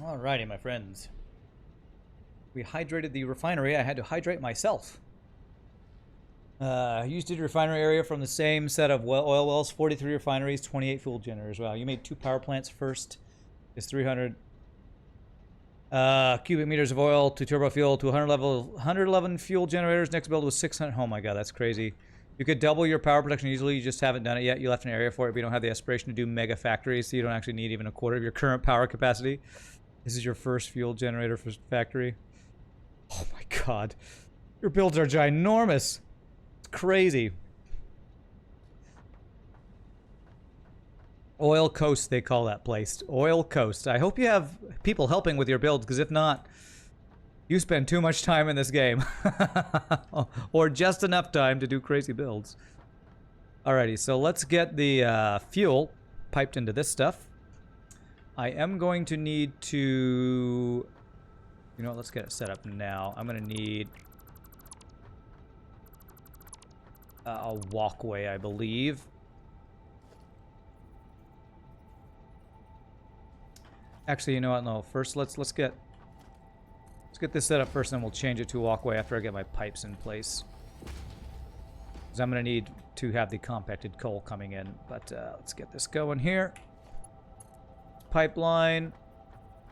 Alrighty, my friends. We hydrated the refinery. I had to hydrate myself. Used the refinery area from the same set of oil wells, 43 refineries, 28 fuel generators. Wow, you made 2 power plants first. It's 300 cubic meters of oil to turbo fuel to 111 fuel generators. Next build was 600. Oh my god, that's crazy. You could double your power production easily. You just haven't done it yet. You left an area for it, but you don't have the aspiration to do mega factories, so you don't actually need even a quarter of your current power capacity. This is your first fuel generator for factory. Oh my god. Your builds are ginormous. It's crazy. Oil Coast, they call that place. Oil Coast. I hope you have people helping with your builds, because if not, you spend too much time in this game. Or just enough time to do crazy builds. Alrighty, so let's get the fuel piped into this stuff. I am going to need to... You know what, let's get it set up now. I'm going to need a walkway, I believe. Actually, you know what? No, first let's get this set up first, and we'll change it to a walkway after I get my pipes in place. Because I'm going to need to have the compacted coal coming in. But let's get this going here. Pipeline.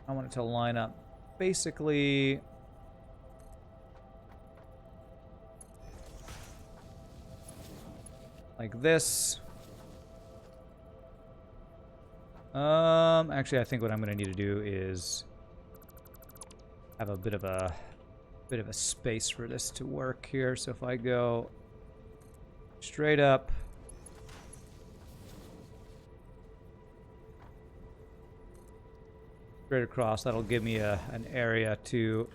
I want it to line up basically like this. Actually, I think what I'm going to need to do is have a bit of a space for this to work here. So if I go straight up, straight across, that'll give me an area to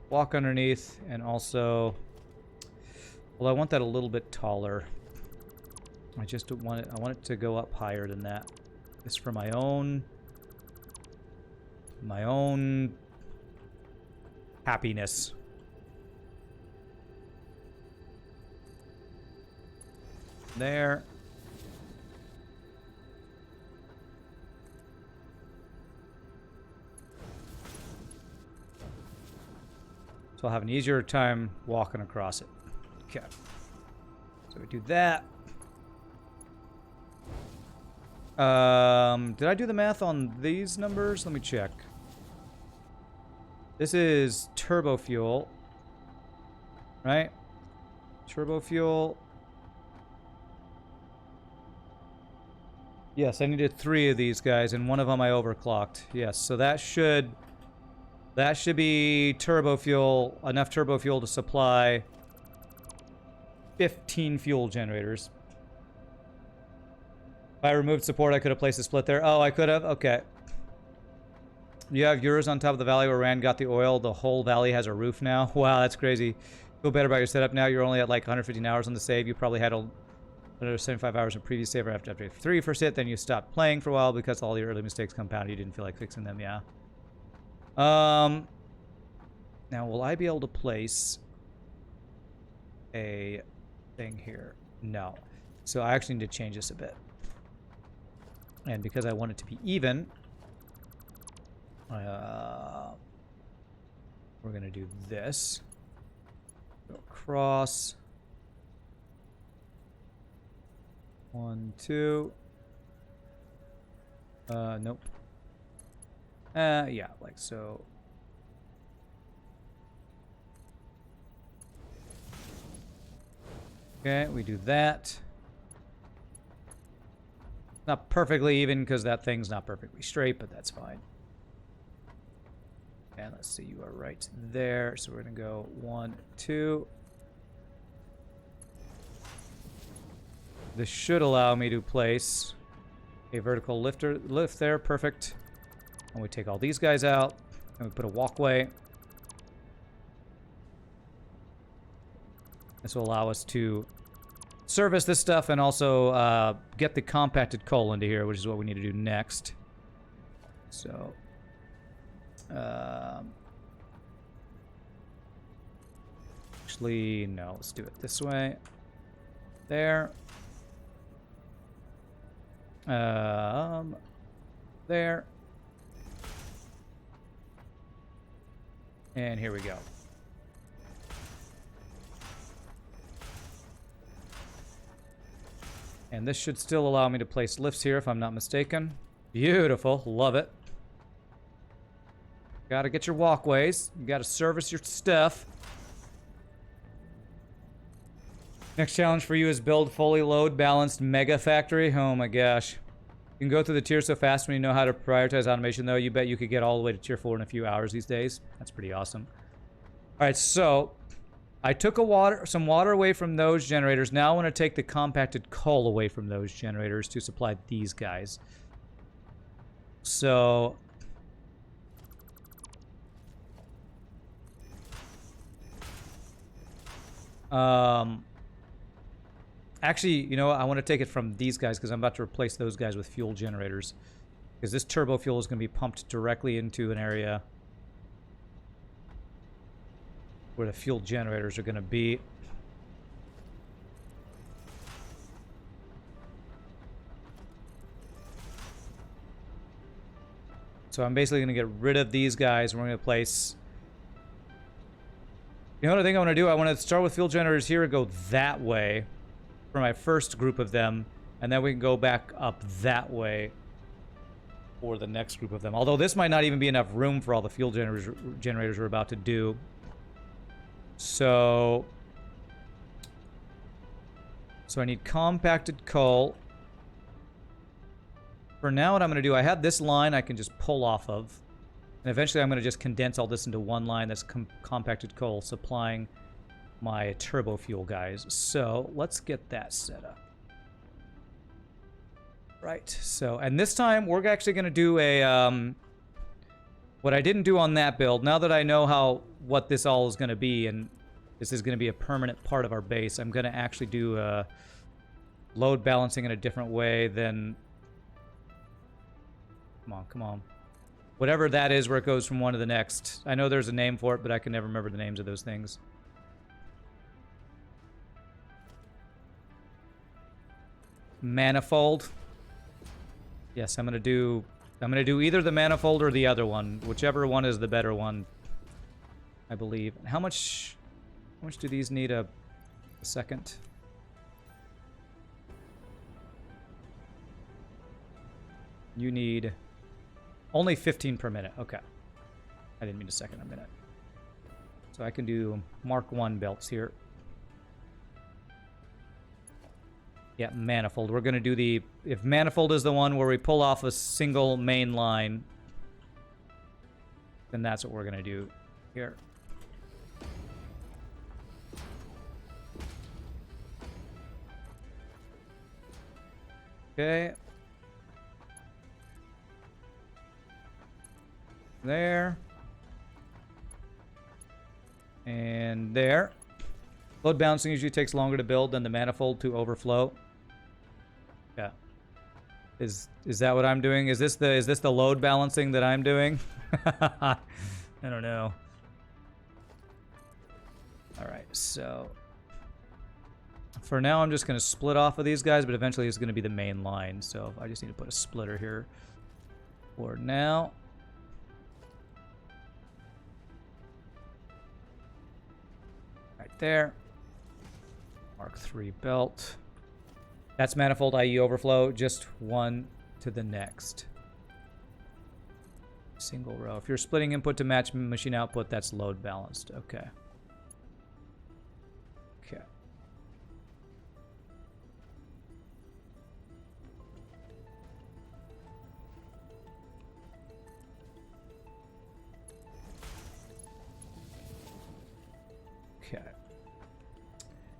walk underneath, and also, well, I want that a little bit taller. I just want it. I want it to go up higher than that. Just for my own happiness. There. So I'll have an easier time walking across it. Okay. So we do that. Did I do the math on these numbers? Let me check. This is turbo fuel, right? Turbo fuel. Yes, I needed 3 of these guys, and one of them I overclocked. Yes, so that should be turbo fuel, enough turbo fuel to supply 15 fuel generators. If I removed support, I could have placed a split there. Oh, I could have? Okay. You have yours on top of the valley where Rand got the oil. The whole valley has a roof now. Wow, that's crazy. Feel better about your setup now. You're only at like 115 hours on the save. You probably had another 75 hours in previous save after 3 first hit. Then you stopped playing for a while because all your early mistakes compounded. You didn't feel like fixing them, yeah. Now, will I be able to place a thing here? No. So I actually need to change this a bit. And because I want it to be even, we're going to do this. Go across. 1, 2. Nope. Yeah, like so. Okay, we do that. Not perfectly even because that thing's not perfectly straight, but that's fine. And let's see, you are right there. So we're going to go 1, 2. This should allow me to place a vertical lift there. Perfect. And we take all these guys out, and we put a walkway. This will allow us to service this stuff and also get the compacted coal into here, which is what we need to do next. So, actually, no, let's do it this way. There. There. And here we go. And this should still allow me to place lifts here if I'm not mistaken. Beautiful. Love it. Gotta get your walkways. You gotta service your stuff. Next challenge for you is build fully load balanced mega factory. Oh my gosh. You can go through the tiers so fast when you know how to prioritize automation, though. You bet you could get all the way to tier 4 in a few hours these days. That's pretty awesome. Alright, so I took some water away from those generators. Now I want to take the compacted coal away from those generators to supply these guys. So actually, you know what? I want to take it from these guys because I'm about to replace those guys with fuel generators. Because this turbo fuel is going to be pumped directly into an area where the fuel generators are going to be. So I'm basically going to get rid of these guys. We're going to place... You know what I think I want to do? I want to start with fuel generators here and go that way for my first group of them. And then we can go back up that way for the next group of them. Although this might not even be enough room for all the fuel generators we're about to do. So I need compacted coal. For now, what I'm going to do, I have this line I can just pull off of. And eventually I'm going to just condense all this into one line that's compacted coal, supplying my turbo fuel guys. So let's get that set up. Right, so, and this time we're actually going to do a, what I didn't do on that build, now that I know what this all is going to be, and this is going to be a permanent part of our base, I'm going to actually do load balancing in a different way than... Come on, come on. Whatever that is where it goes from one to the next. I know there's a name for it, but I can never remember the names of those things. Manifold. Yes, I'm gonna do either the manifold or the other one. Whichever one is the better one, I believe. And how much do these need a second? You need only 15 per minute. Okay. I didn't mean a second, a minute. So I can do Mark 1 belts here. Yeah, manifold. We're going to do the... If manifold is the one where we pull off a single main line, then that's what we're going to do here. Okay. There. And there. Load balancing usually takes longer to build than the manifold to overflow. Yeah. Is that what I'm doing? Is this the load balancing that I'm doing? I don't know. All right, so for now I'm just going to split off of these guys, but eventually it's going to be the main line. So I just need to put a splitter here for now. Right there. Mark 3 belt. That's manifold, i.e. overflow. Just one to the next. Single row. If you're splitting input to match machine output, that's load balanced. Okay. Okay. Okay.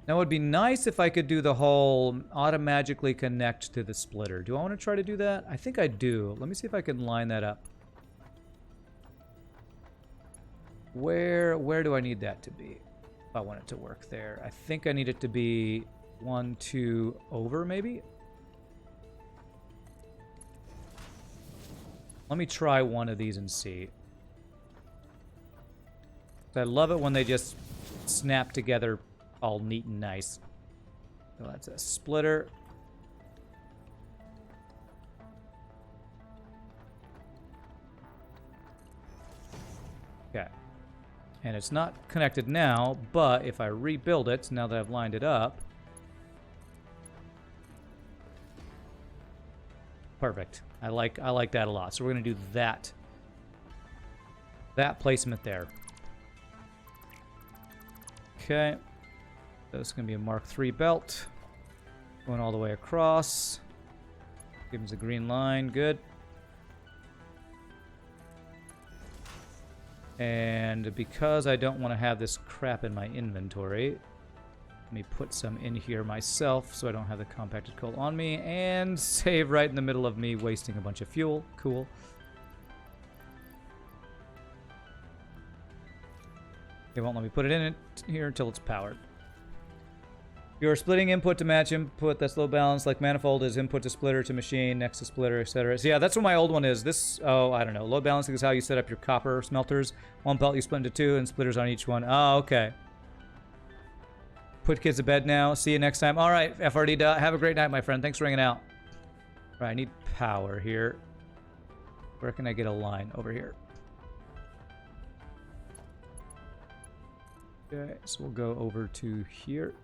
Now, it would be nice if I could do the whole automatically connect to the splitter. Do I want to try to do that? I think I do. Let me see if I can line that up. Where do I need that to be? If I want it to work there. I think I need it to be 1, 2 over, maybe? Let me try one of these and see. I love it when they just snap together all neat and nice. So that's a splitter. Okay. And it's not connected now, but if I rebuild it, now that I've lined it up... Perfect. I like that a lot. So we're going to do that. That placement there. Okay. That's going to be a Mark III belt. Going all the way across. Give us a green line. Good. And because I don't want to have this crap in my inventory, let me put some in here myself so I don't have the compacted coal on me, and save right in the middle of me wasting a bunch of fuel. Cool. They won't let me put it in it here until it's powered. You're splitting input to match input. That's low balance. Like manifold is input to splitter to machine, next to splitter, etc. So yeah, that's what my old one is. This, oh, I don't know. Load balancing is how you set up your copper smelters. One belt you split into two and splitters on each one. Oh, okay. Put kids to bed now. See you next time. All right, FRD. Have a great night, my friend. Thanks for hanging out. All right, I need power here. Where can I get a line? Over here. Okay, so we'll go over to here.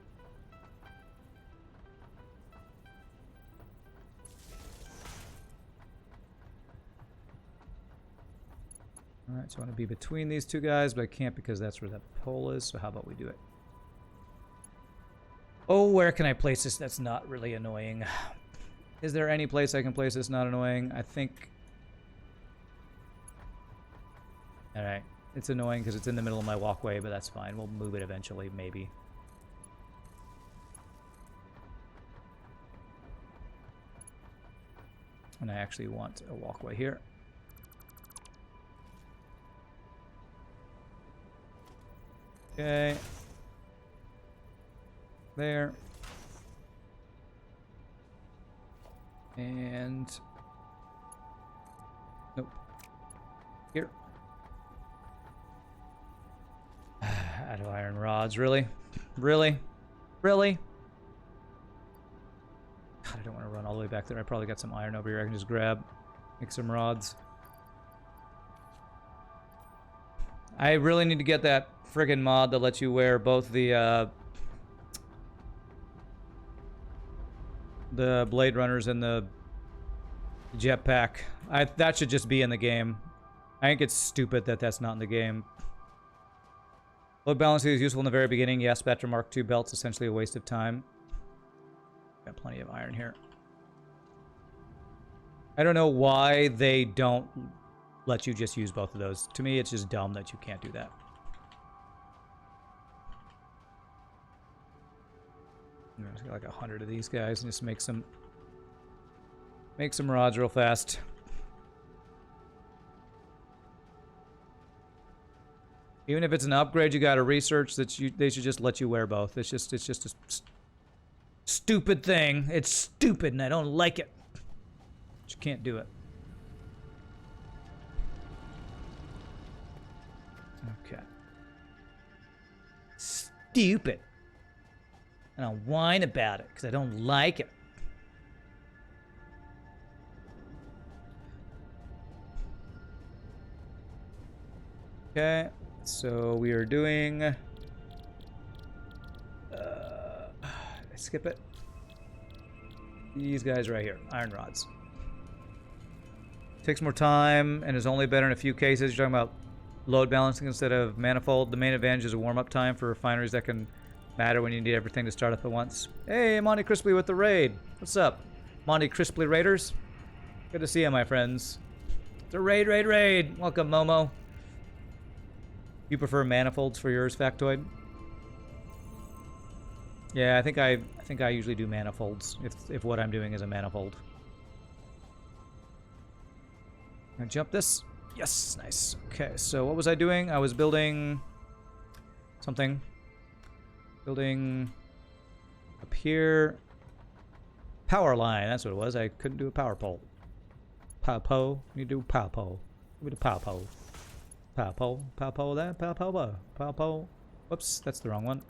Alright, so I want to be between these two guys, but I can't because that's where that pole is, so how about we do it? Oh, where can I place this that's not really annoying? Is there any place I can place this not annoying? I think... Alright, it's annoying because it's in the middle of my walkway, but that's fine. We'll move it eventually, maybe. And I actually want a walkway here. Okay. There. And... Nope. Here. Out of iron rods, really? Really? Really? God, I don't want to run all the way back there. I probably got some iron over here I can just grab. Make some rods. I really need to get that friggin' mod that lets you wear both the Blade Runners and the jetpack. That should just be in the game. I think it's stupid that that's not in the game. Load balancing is useful in the very beginning. Yes, Spectre Mark II belt's essentially a waste of time. Got plenty of iron here. I don't know why they don't let you just use both of those. To me, it's just dumb that you can't do that. I'm just got like 100 of these guys and just make some rods real fast. Even if it's an upgrade, you got to research that they should just let you wear both. It's just a stupid thing. It's stupid, and I don't like it. But you can't do it. Okay. Stupid. And I'll whine about it because I don't like it. Okay. So we are doing... skip it. These guys right here. Iron rods. Takes more time and is only better in a few cases. You're talking about load balancing instead of manifold. The main advantage is a warm-up time for refineries that can matter when you need everything to start up at once. Hey, Monty Crisply with the raid. What's up, Monty Crisply Raiders? Good to see you, my friends. It's a raid. Welcome, Momo. You prefer manifolds for yours, Factoid? Yeah, I think I usually do manifolds if what I'm doing is a manifold. Can I jump this? Yes, nice. Okay, so what was I doing? I was building something. Building up here. Power line, that's what it was. I couldn't do a power pole. Power pole. You do power pole. Give me the power pole. Power pole. Power pole there. Power pole. Power pole. Whoops, that's the wrong one.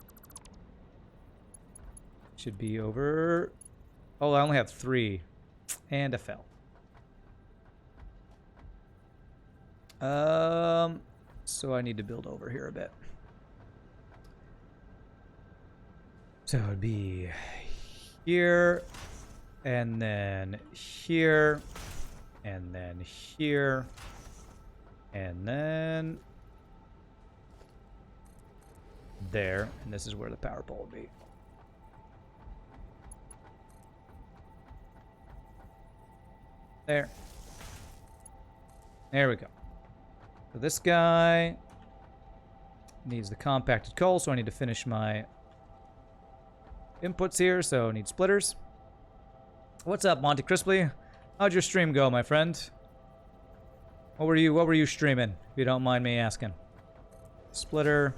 Should be over. Oh, I only have 3. And I fell. So I need to build over here a bit. So it would be here, and then here, and then here, and then there, and this is where the power pole would be. There. There we go. So this guy needs the compacted coal, so I need to finish my inputs here, so I need splitters. What's up, Monty Crisply? How'd your stream go, my friend? What were you streaming, if you don't mind me asking? Splitter.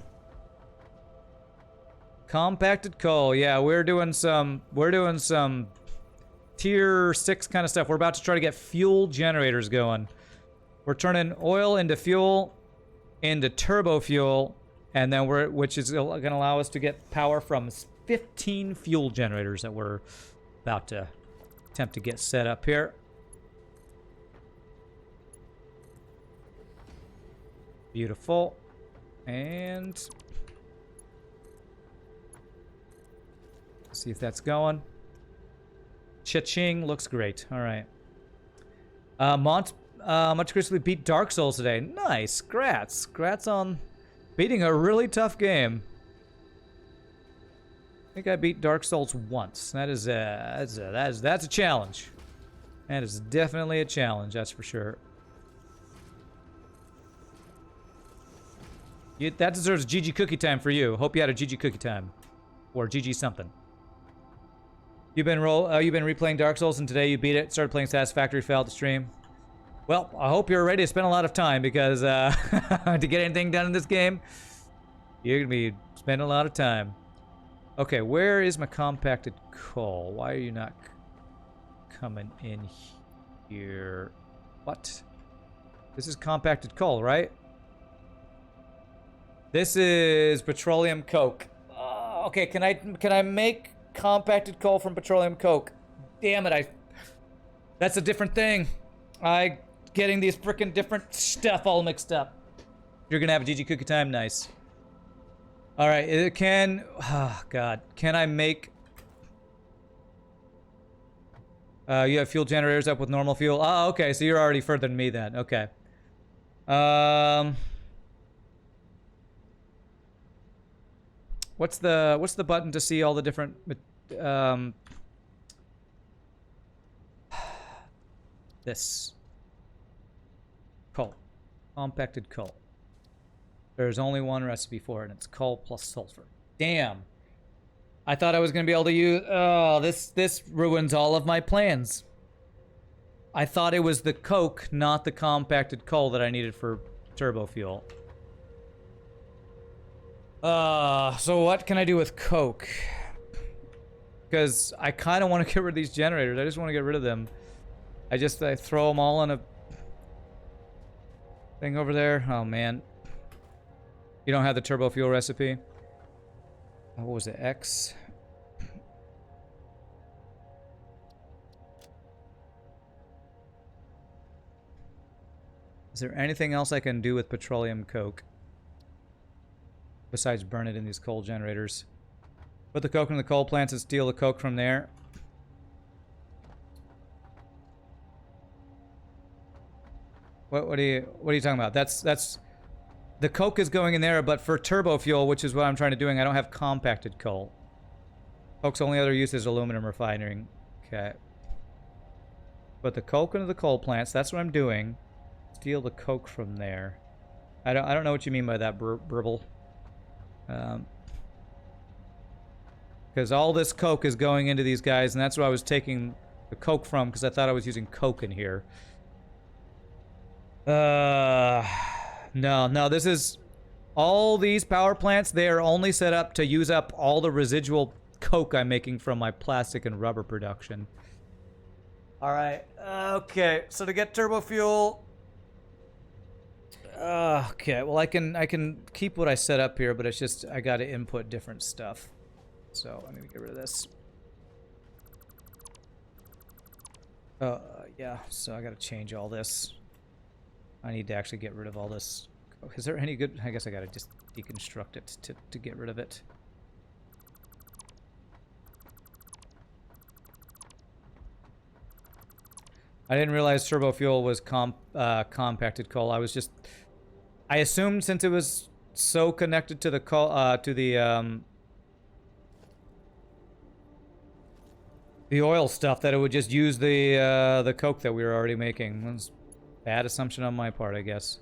Compacted coal. Yeah, we're doing some tier 6 kind of stuff. We're about to try to get fuel generators going. We're turning oil into fuel, into turbo fuel, and then which is going to allow us to get power from 15 fuel generators that we're about to attempt to get set up here. Beautiful. And see if that's Cha-ching, looks great. All right. Much crisply beat Dark Souls today. Nice. Grats on beating a really tough game. I think I beat Dark Souls once. That's a challenge. That is definitely a challenge, that's for sure. That deserves GG cookie time for you. Hope you had a GG cookie time. Or GG something. You've been replaying Dark Souls and today you beat it. Started playing Satisfactory, failed to stream. Well, I hope you're ready to spend a lot of time because to get anything done in this game, you're gonna be spending a lot of time. Okay, where is my compacted coal? Why are you not coming in here? What? This is compacted coal, right? This is petroleum coke. Okay, can I make compacted coal from petroleum coke? Damn it, that's a different thing. Getting these frickin' different stuff all mixed up. You're gonna have a GG cookie time, nice. All right, oh God, can I make? You have fuel generators up with normal fuel. Oh, okay, so you're already further than me then. Okay. What's the button to see all the different this coal, compacted coal. There's only one recipe for it, and it's coal plus sulfur. Damn. I thought I was gonna be able to use. Oh, this ruins all of my plans. I thought it was the coke, not the compacted coal that I needed for turbo fuel. So what can I do with coke? Because I kind of want to get rid of these generators. I just want to get rid of them. I throw them all in a thing over there. Oh man. You don't have the turbo fuel recipe? What was it? X? Is there anything else I can do with petroleum coke? Besides burn it in these coal generators. Put the coke in the coal plants and steal the coke from there. What are you talking about? That's the coke is going in there, but for turbo fuel, which is what I'm trying to do, I don't have compacted coal. Coke's only other use is aluminum refining. Okay. Put the coke into the coal plants. That's what I'm doing. Steal the coke from there. I don't know what you mean by that, Bribble. Because all this coke is going into these guys, and that's where I was taking the coke from, because I thought I was using coke in here. No, this is... All these power plants, they are only set up to use up all the residual coke I'm making from my plastic and rubber production. Alright, okay, so to get turbo fuel... okay, well I can keep what I set up here, but it's just I gotta input different stuff. So I need to get rid of this. Yeah, so I gotta change all this. I need to actually get rid of all this Is there any good... I guess I gotta just deconstruct it to get rid of it. I didn't realize turbo fuel was compacted coal. I was just... I assumed since it was so connected to the coal, to the oil stuff that it would just use the coke that we were already making. That's a bad assumption on my part, I guess.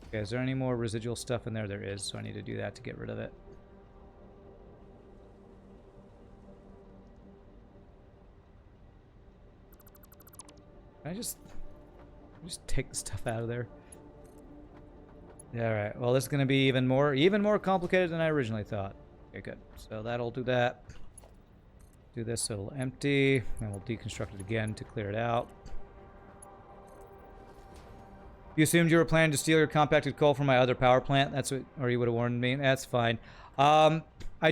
Okay, is there any more residual stuff in there? There is, so I need to do that to get rid of it. Can I just take the stuff out of there? Yeah, alright. Well, this is going to be even more complicated than I originally thought. Okay, good. So that'll do that. Do this so it'll empty, and we'll deconstruct it again to clear it out. You assumed you were planning to steal your compacted coal from my other power plant? That's what, or you would have warned me? That's fine. I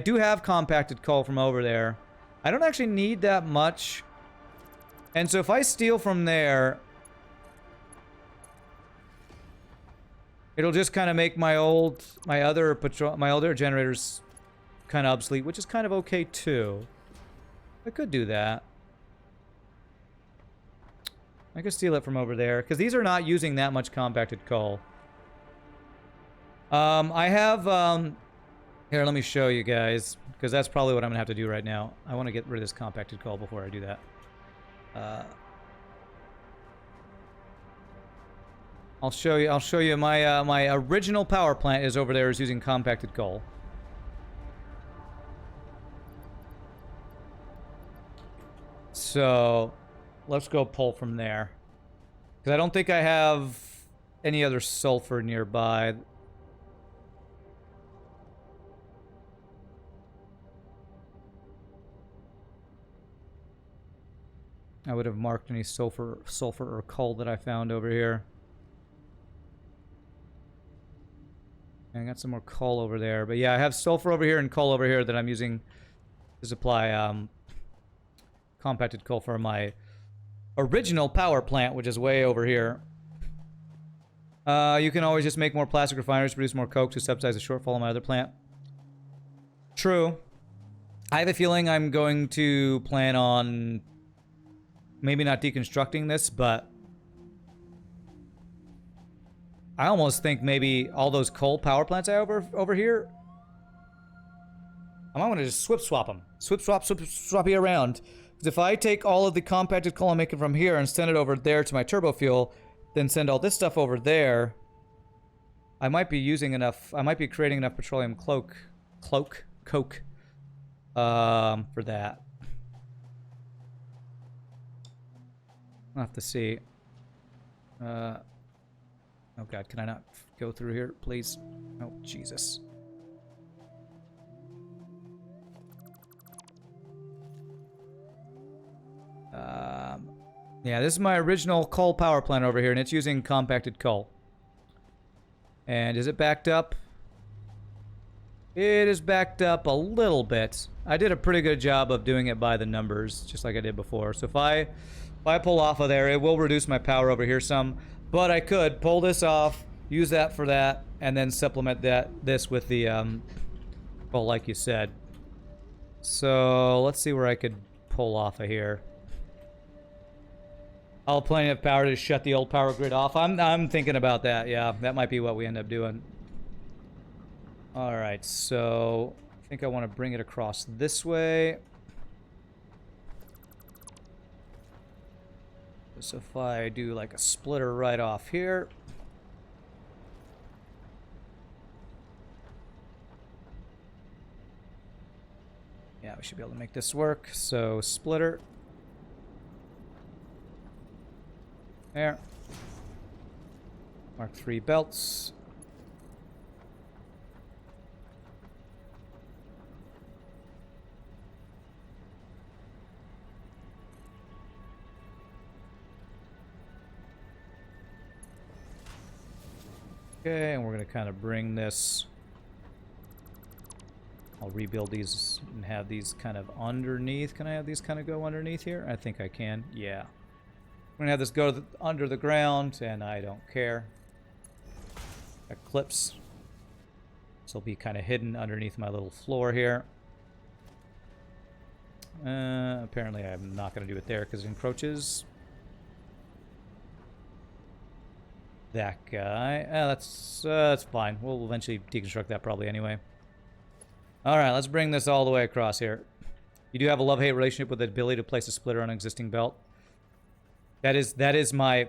do have compacted coal from over there. I don't actually need that much. And so if I steal from there, it'll just kind of make my other generators kind of obsolete, which is kind of okay too. I could do that. I could steal it from over there, because these are not using that much compacted coal. I have, here, let me show you guys, because that's probably what I'm going to have to do right now. I want to get rid of this compacted coal before I do that. I'll show you my my original power plant is over there, is using compacted coal. So let's go pull from there, because I don't think I have any other sulfur nearby. I would have marked any sulfur or coal that I found over here. And I got some more coal over there. But yeah, I have sulfur over here and coal over here that I'm using to supply compacted coal for my original power plant, which is way over here. You can always just make more plastic refineries, produce more coke to subsidize the shortfall in my other plant. True. I have a feeling I'm going to plan on maybe not deconstructing this, but I almost think maybe all those coal power plants I have over here, I might want to just swap them. Swap you around. Because if I take all of the compacted coal I'm making from here and send it over there to my turbo fuel, then send all this stuff over there, I might be using enough, I might be creating enough petroleum coke, for that. I'll have to see. Oh god, can I not go through here, please? Oh, Jesus. Yeah, this is my original coal power plant over here, and it's using compacted coal. And is it backed up? It is backed up a little bit. I did a pretty good job of doing it by the numbers, just like I did before. So if I pull off of there, it will reduce my power over here some. But I could pull this off, use that for that, and then supplement this with the coal, like you said. So let's see where I could pull off of here. I'll have plenty of power to shut the old power grid off. I'm thinking about that. Yeah, that might be what we end up doing. All right, so I think I want to bring it across this way. So if I do like a splitter right off here. Yeah, we should be able to make this work. So splitter. There. Mark 3 belts. Okay, and we're going to kind of bring this. I'll rebuild these and have these kind of underneath. Can I have these kind of go underneath here? I think I can. Yeah. I'm going to have this go under the ground, and I don't care. Got clips. This will be kind of hidden underneath my little floor here. Apparently I'm not going to do it there because it encroaches. That guy. That's fine. We'll eventually deconstruct that probably anyway. Alright, let's bring this all the way across here. You do have a love-hate relationship with the ability to place a splitter on an existing belt. That is my...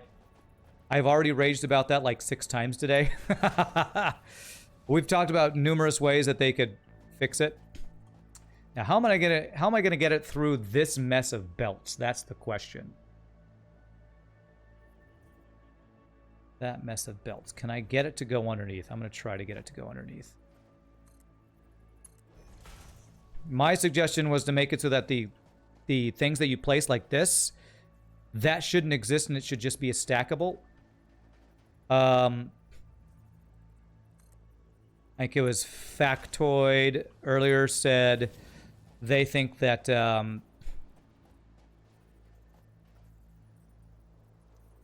I've already raged about that like 6 times today. We've talked about numerous ways that they could fix it. Now, how am I gonna get it through this mess of belts? That's the question. That mess of belts. Can I get it to go underneath? I'm gonna try to get it to go underneath. My suggestion was to make it so that the things that you place like this, that shouldn't exist and it should just be a stackable. I think it was Factoid earlier said they think that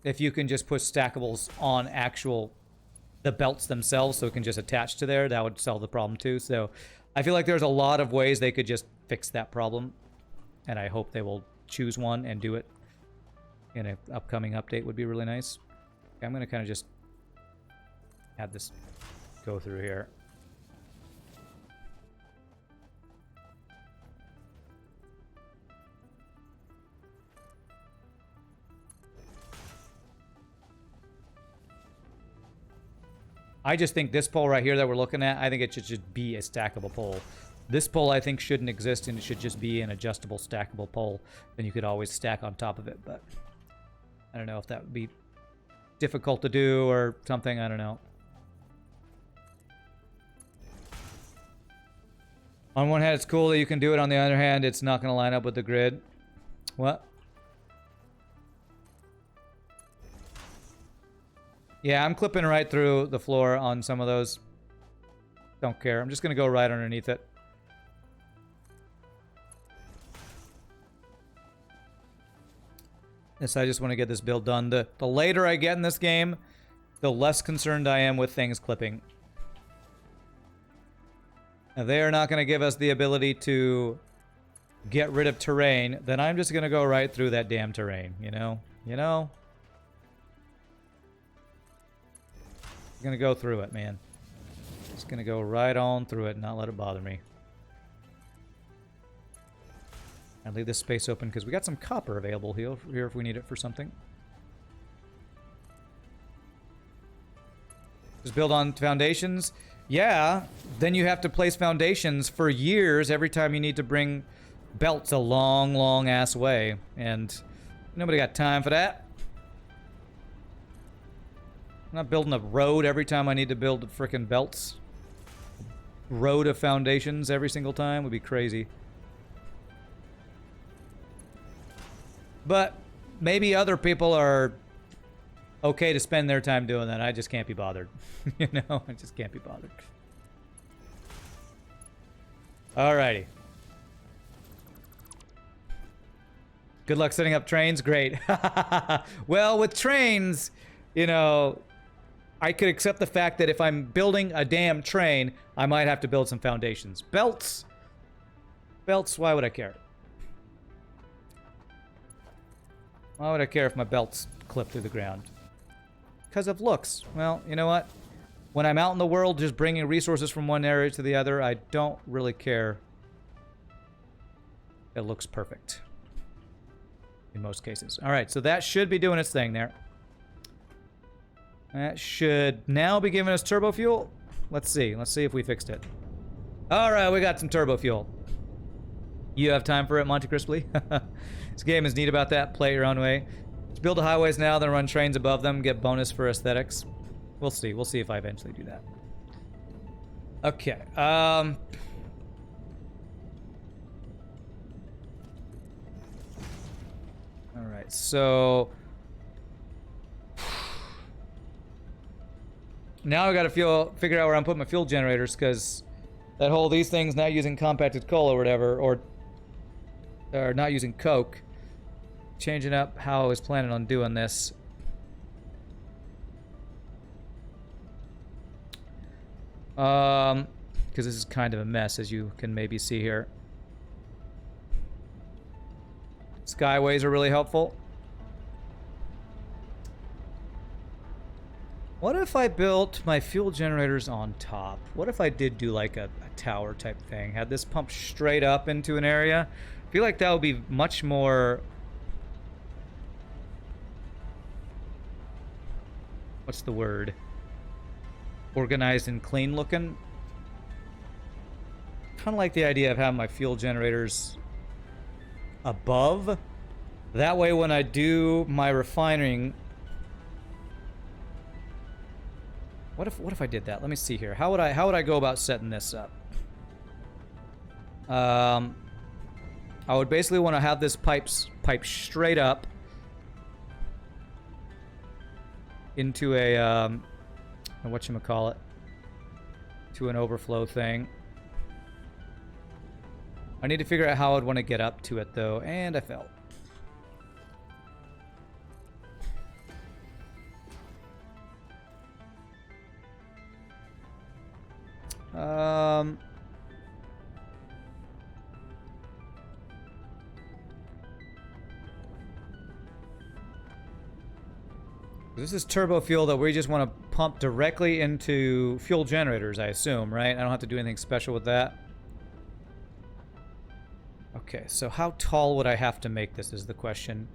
if you can just put stackables on the belts themselves so it can just attach to there, that would solve the problem too. So I feel like there's a lot of ways they could just fix that problem, and I hope they will choose one and do it in an upcoming update. Would be really nice. Okay, I'm going to kind of just have this go through here. I just think this pole right here that we're looking at, I think it should just be a stackable pole. This pole, I think, shouldn't exist, and it should just be an adjustable, stackable pole. Then you could always stack on top of it, but I don't know if that would be difficult to do or something. I don't know. On one hand, it's cool that you can do it. On the other hand, it's not going to line up with the grid. What? Yeah, I'm clipping right through the floor on some of those. Don't care. I'm just going to go right underneath it. Yes, I just want to get this build done. The later I get in this game, the less concerned I am with things clipping. If they are not going to give us the ability to get rid of terrain, then I'm just going to go right through that damn terrain, you know? You know? I'm going to go through it, man. Just going to go right on through it and not let it bother me. I'll leave this space open because we got some copper available here if we need it for something. Just build on foundations. Yeah, then you have to place foundations for years every time you need to bring belts a long, long ass way. And nobody got time for that. I'm not building a road every time I need to build frickin' belts. Road of foundations every single time would be crazy. But maybe other people are okay to spend their time doing that. I just can't be bothered. You know, I just can't be bothered. Alrighty. Good luck setting up trains. Great. Well, with trains, you know, I could accept the fact that if I'm building a damn train, I might have to build some foundations. Belts, why would I care? Why would I care if my belts clip through the ground? Because of looks. Well, you know what? When I'm out in the world just bringing resources from one area to the other, I don't really care. It looks perfect. In most cases. Alright, so that should be doing its thing there. That should now be giving us turbo fuel. Let's see. Let's see if we fixed it. Alright, we got some turbo fuel. You have time for it, Monte Crisply? This game is neat about that. Play it your own way. Just build the highways now, then run trains above them. Get bonus for aesthetics. We'll see. We'll see if I eventually do that. Okay. Alright, so... now I gotta figure out where I'm putting my fuel generators, because that whole these things not using compacted coal or whatever, or not using coke, changing up how I was planning on doing this. Because this is kind of a mess, as you can maybe see here. Skyways are really helpful. What if I built my fuel generators on top? What if I did do like a tower type thing? Had this pump straight up into an area? I feel like that would be much more... What's the word? Organized and clean looking. Kind of like the idea of having my fuel generators above. That way when I do my refining... What if I did that? Let me see here. How would I go about setting this up? I would basically want to have this pipe straight up into a whatchamacallit, to an overflow thing. I need to figure out how I'd want to get up to it though, and I fell. This is turbo fuel that we just want to pump directly into fuel generators, I assume, right? I don't have to do anything special with that. Okay, so how tall would I have to make this is the question.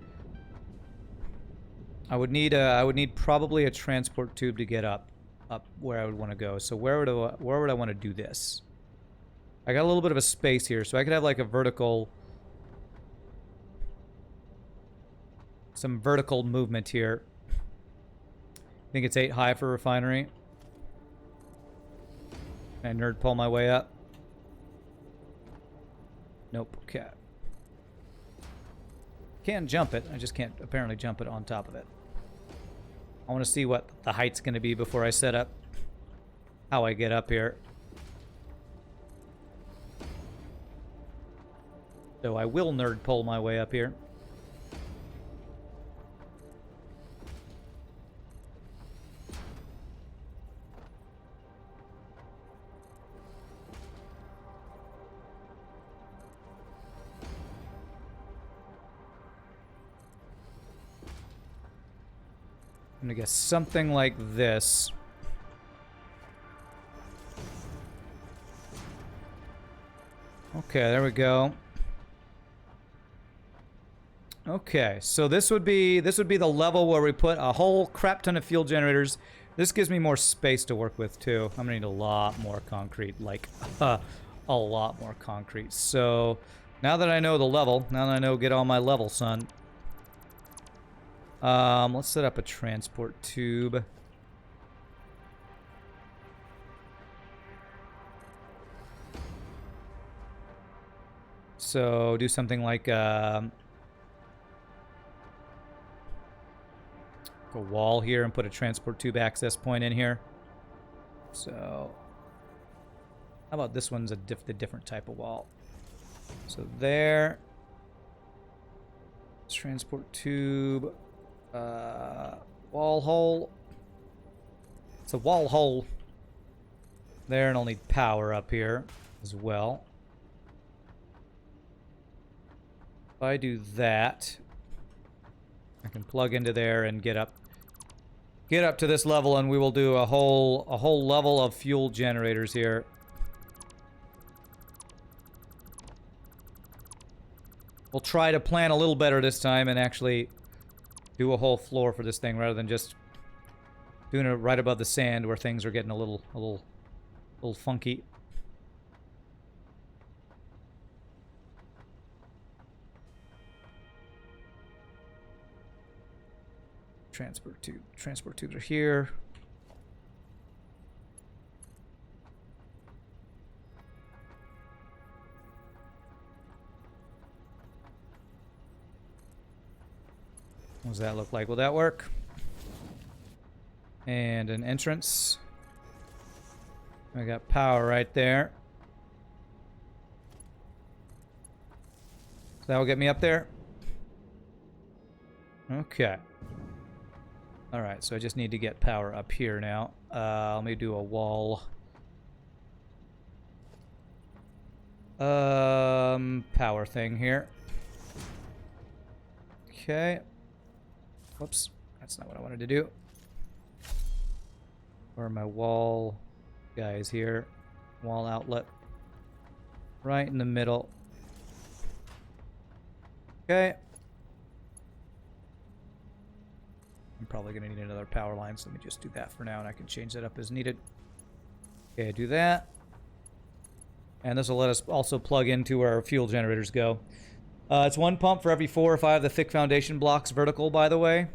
I would need probably a transport tube to get up where I would want to go. So where would I want to do this? I got a little bit of a space here, so I could have like a vertical, some vertical movement here. I think it's 8 high for refinery. Can I nerd pull my way up? Nope. Okay. Can jump it. I just can't apparently jump it on top of it. I want to see what the height's going to be before I set up how I get up here. So I will nerd pull my way up here. I'm gonna guess something like this. Okay, there we go. Okay, so this would be the level where we put a whole crap ton of fuel generators. This gives me more space to work with too. I'm gonna need a lot more concrete, like a lot more concrete. So now that I know the level, now that I know get on my level, son. Let's set up a transport tube. So do something like a wall here and put a transport tube access point in here. So how about this one's the different type of wall? So there, transport tube. Wall hole. It's a wall hole there, and I'll need power up here as well. If I do that, I can plug into there and get up to this level, and we will do a whole level of fuel generators here. We'll try to plan a little better this time and actually do a whole floor for this thing rather than just doing it right above the sand where things are getting a little funky. Transport tubes are here. What does that look like? Will that work? And an entrance. I got power right there. So that will get me up there. Okay. Alright, so I just need to get power up here now. Let me do a wall Power thing here. Okay. Whoops. That's not what I wanted to do. Where are my wall guys here? Wall outlet. Right in the middle. Okay. I'm probably going to need another power line, so let me just do that for now, and I can change that up as needed. Okay, do that. And this will let us also plug into where our fuel generators go. It's 1 pump for every 4 or 5 of the thick foundation blocks vertical, by the way.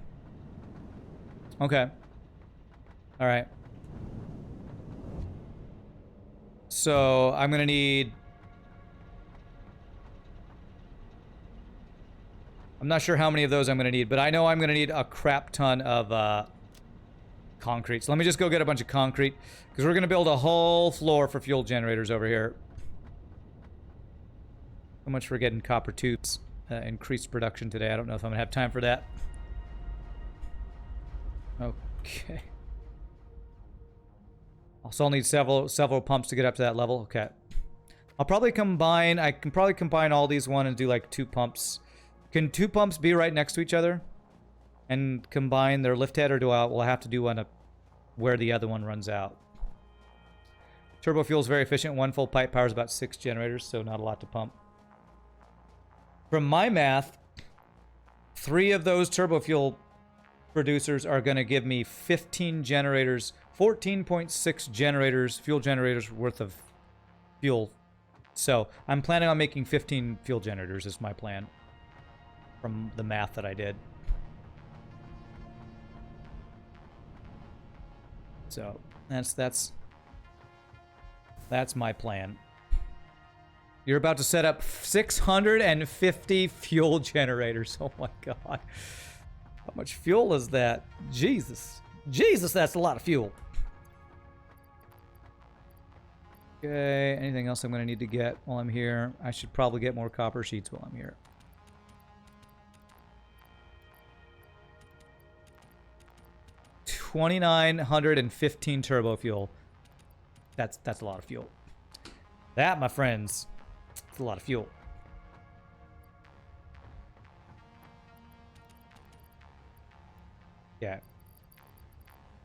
Okay. All right. So I'm going to need... I'm not sure how many of those I'm going to need, but I know I'm going to need a crap ton of concrete. So let me just go get a bunch of concrete, because we're going to build a whole floor for fuel generators over here. So much for getting copper tubes. Increased production today. I don't know if I'm going to have time for that. Okay. Also, I'll need several pumps to get up to that level. Okay. I'll probably combine... I can probably combine all these one and do like 2 pumps. Can 2 pumps be right next to each other and combine their lift head, or will I have to do one where the other one runs out? Turbo fuel is very efficient. 1 full pipe powers about 6 generators, so not a lot to pump. From my math, 3 of those turbo fuel producers are going to give me 15 generators, 14.6 generators, fuel generators worth of fuel. So I'm planning on making 15 fuel generators is my plan. From the math that I did. So that's my plan. You're about to set up 650 fuel generators. Oh my god. How much fuel is that? Jesus. Jesus, that's a lot of fuel. Okay, anything else I'm going to need to get while I'm here? I should probably get more copper sheets while I'm here. 2,915 turbo fuel. That's a lot of fuel. That, my friends, it's a lot of fuel. Yeah.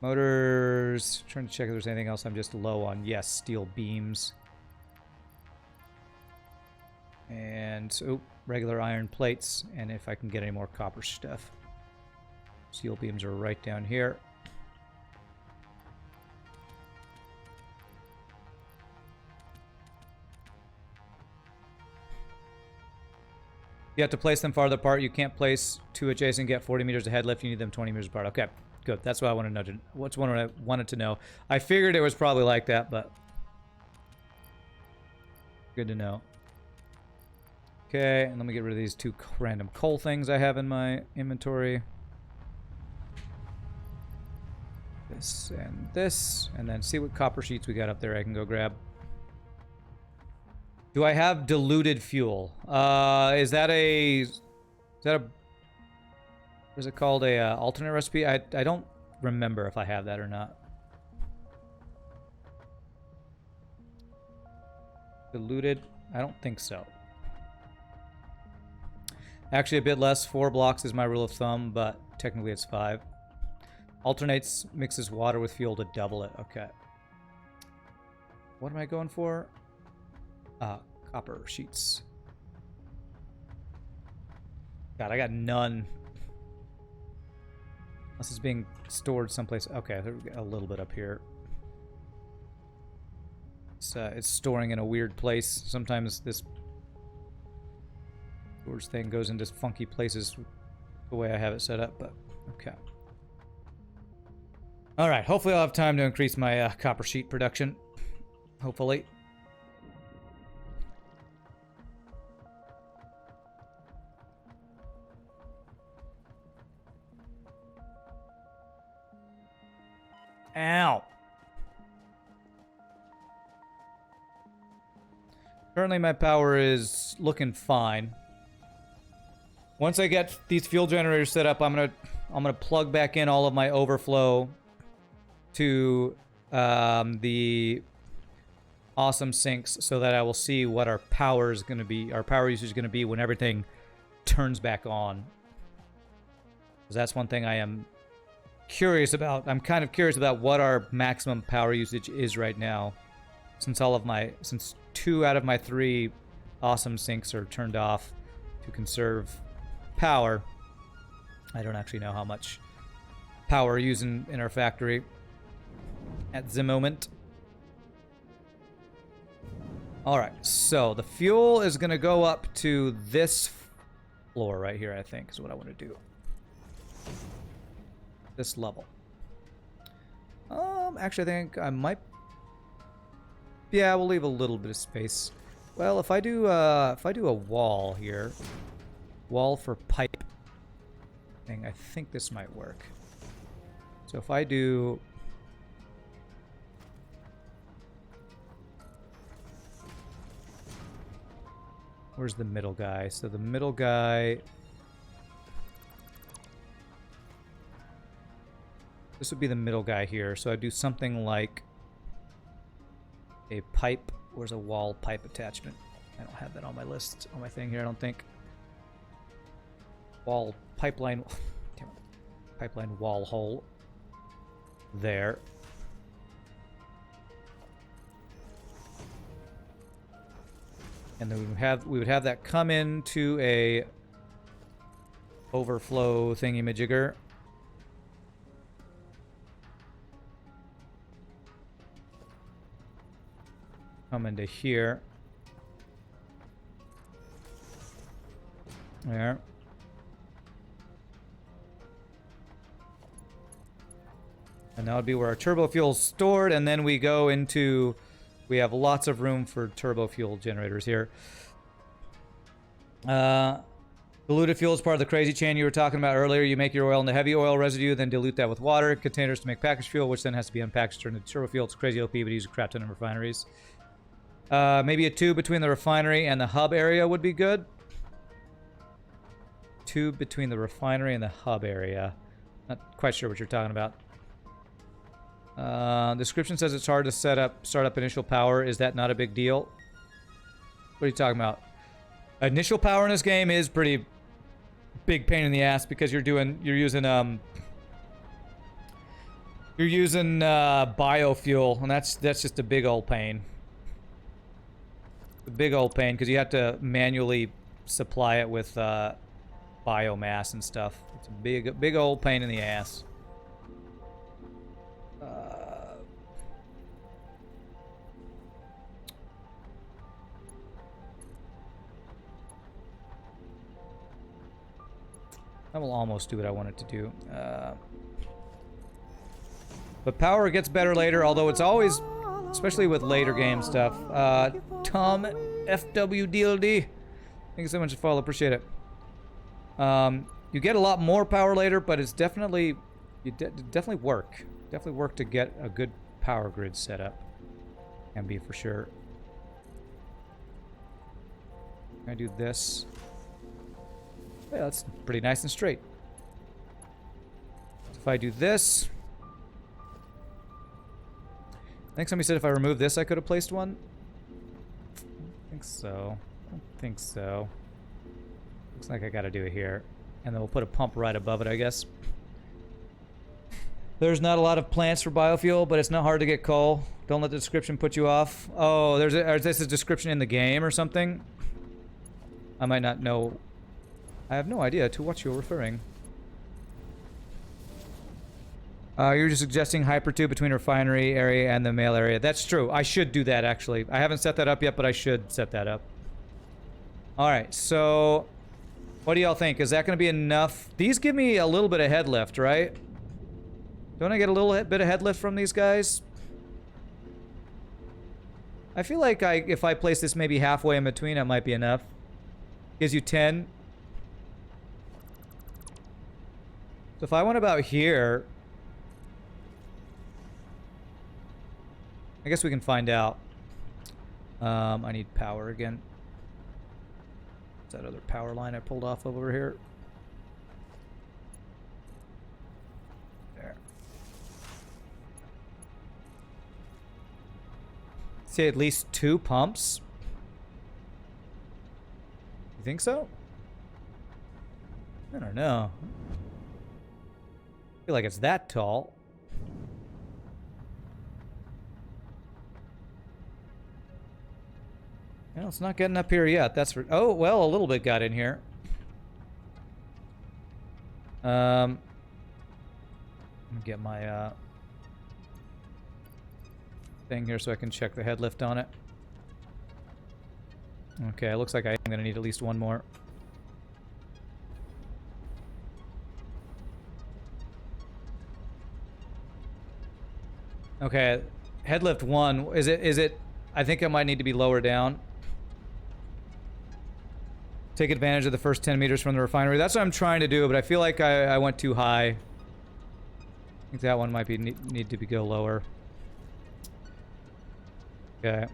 Motors. Trying to check if there's anything else I'm just low on. Yes, steel beams. And regular iron plates. And if I can get any more copper stuff. Steel beams are right down here. You have to place them farther apart. You can't place 2 adjacent, get 40 meters ahead. Lift, you need them 20 meters apart. Okay, good. That's what I want to know. What's what I wanted to know. I figured it was probably like that, but good to know. Okay, and let me get rid of these 2 random coal things I have in my inventory. This, and then see what copper sheets we got up there I can go grab. Do I have diluted fuel? Is that a... what is it called? A alternate recipe? I don't remember if I have that or not. Diluted? I don't think so. Actually, a bit less. 4 blocks is my rule of thumb, but technically it's 5. Alternates, mixes water with fuel to double it. Okay. What am I going for? Copper sheets. God, I got none. Unless it's being stored someplace. Okay, there we go. A little bit up here. It's storing in a weird place. Sometimes this storage thing goes into funky places the way I have it set up, but okay. Alright, hopefully I'll have time to increase my copper sheet production. Hopefully. Ow. Currently my power is looking fine. Once I get these fuel generators set up, I'm gonna plug back in all of my overflow to the awesome sinks so that I will see what our power is going to be, our power usage is going to be when everything turns back on. Because that's one thing I am curious about. I'm kind of curious about what our maximum power usage is right now. Since since 2 out of my 3 awesome sinks are turned off to conserve power, I don't actually know how much power we're using in our factory at the moment. Alright, so the fuel is going to go up to this floor right here, I think, is what I want to do. This level. Actually, I think I might... Yeah, we'll leave a little bit of space. Well, if I do a wall here, wall for pipe thing, I think this might work. So if I do... Where's the middle guy? So the middle guy... This would be the middle guy here. So I'd do something like a pipe. Where's a wall pipe attachment? I don't have that on my list, on my thing here, I don't think. Wall pipeline... Damn it. Pipeline wall hole. There. And then we would have that come into a overflow thingy-majigger. Come into here. There. And that would be where our turbo fuel is stored, and then we go into... We have lots of room for turbo fuel generators here. Diluted fuel is part of the crazy chain you were talking about earlier. You make your oil into heavy oil residue, then dilute that with water, containers to make packaged fuel, which then has to be unpackaged, turned into turbo fuel. It's crazy OP, but use a crap ton of refineries. Maybe a tube between the refinery and the hub area would be good. Tube between the refinery and the hub area. Not quite sure what you're talking about. Description says it's hard to start up initial power. Is that not a big deal? What are you talking about? Initial power in this game is pretty big pain in the ass because you're using biofuel, and that's just a big old pain. A big old pain because you have to manually supply it with biomass and stuff. It's a big old pain in the ass. That will almost do what I wanted to do. But power gets better later, although it's always, especially with later game stuff. Tom FWDLD, thank you so much for follow, appreciate it. You get a lot more power later, but it's definitely, definitely work to get a good power grid set up. Can be for sure. Can I do this? Yeah, that's pretty nice and straight. So if I do this... I think somebody said if I remove this, I could have placed one. I don't think so. I don't think so. Looks like I gotta do it here. And then we'll put a pump right above it, I guess. There's not a lot of plants for biofuel, but it's not hard to get coal. Don't let the description put you off. Oh, is this a description in the game or something? I might not know... I have no idea to what you're referring. You're just suggesting hypertube between refinery area and the mail area. That's true. I should do that, actually. I haven't set that up yet, but I should set that up. Alright, so... What do y'all think? Is that going to be enough? These give me a little bit of head lift, right? Don't I get a little bit of head lift from these guys? I feel like if I place this maybe halfway in between, it might be enough. Gives you 10. So if I went about here... I guess we can find out. I need power again. What's that other power line I pulled off over here? There. Say at least 2 pumps. You think so? I don't know. I feel like it's that tall. Well, it's not getting up here yet. That's for... Oh, well, a little bit got in here. Let me get my thing here so I can check the head lift on it. Okay, it looks like I am going to need at least one more. Okay, head lift 1. Is it... I think I might need to be lower down. Take advantage of the first 10 meters from the refinery. That's what I'm trying to do, but I feel like I went too high. I think that one might be need to go lower. Okay.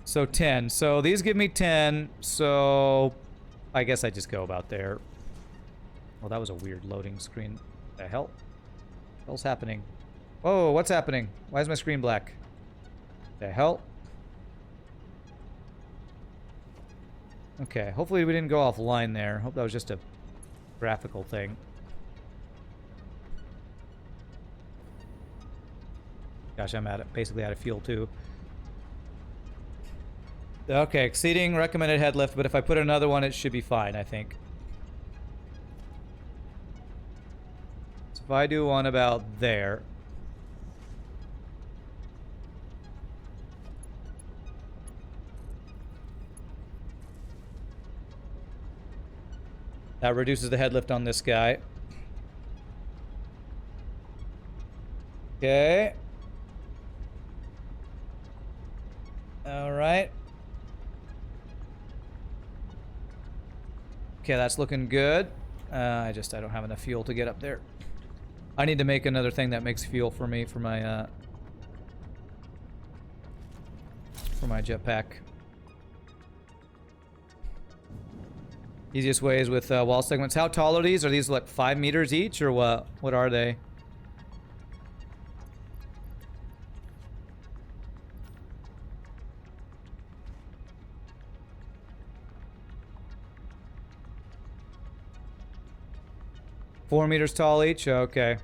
So 10. So these give me 10. So I guess I just go about there. Well, that was a weird loading screen. What the hell? What the hell's happening? Whoa, what's happening? Why is my screen black? The hell? Okay, hopefully we didn't go offline there. Hope that was just a graphical thing. Gosh, I'm basically out of fuel too. Okay, exceeding recommended head lift, but if I put another one, it should be fine, I think. So if I do one about there. That reduces the head lift on this guy. Okay. All right. Okay, that's looking good. I don't have enough fuel to get up there. I need to make another thing that makes fuel for me for my jetpack. Easiest way is with wall segments. How tall are these? Are these like 5 meters each, or what? What are they? Four meters tall each? Okay.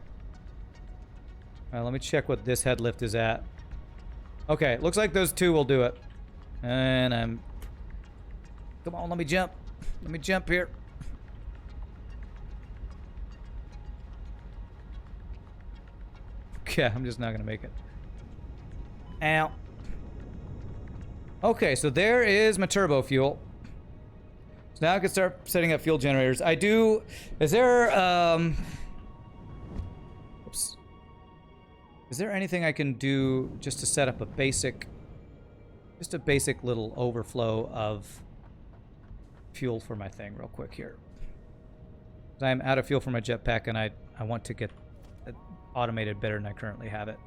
Alright, let me check what this head lift is at. Okay, looks like those 2 will do it. And I'm... Come on, let me jump. Let me jump here. Okay, I'm just not gonna make it. Ow. Okay, so there is my turbo fuel. So now I can start setting up fuel generators. I do... Is there, Oops. Is there anything I can do just to set up a basic... Just a basic little overflow of fuel for my thing real quick here. I'm out of fuel for my jetpack, and I want to get it automated better than I currently have it.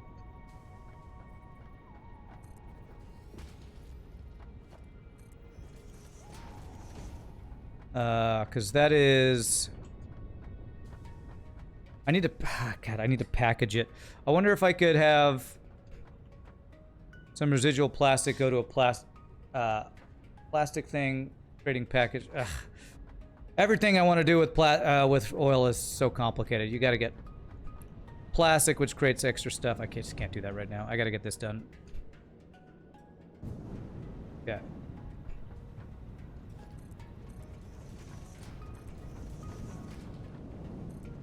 Because that is... I need to... God, I need to package it. I wonder if I could have some residual plastic go to a plastic thing, trading package. Ugh. Everything I want to do with oil is so complicated. You got to get plastic, which creates extra stuff. I just can't do that right now. I got to get this done. Yeah.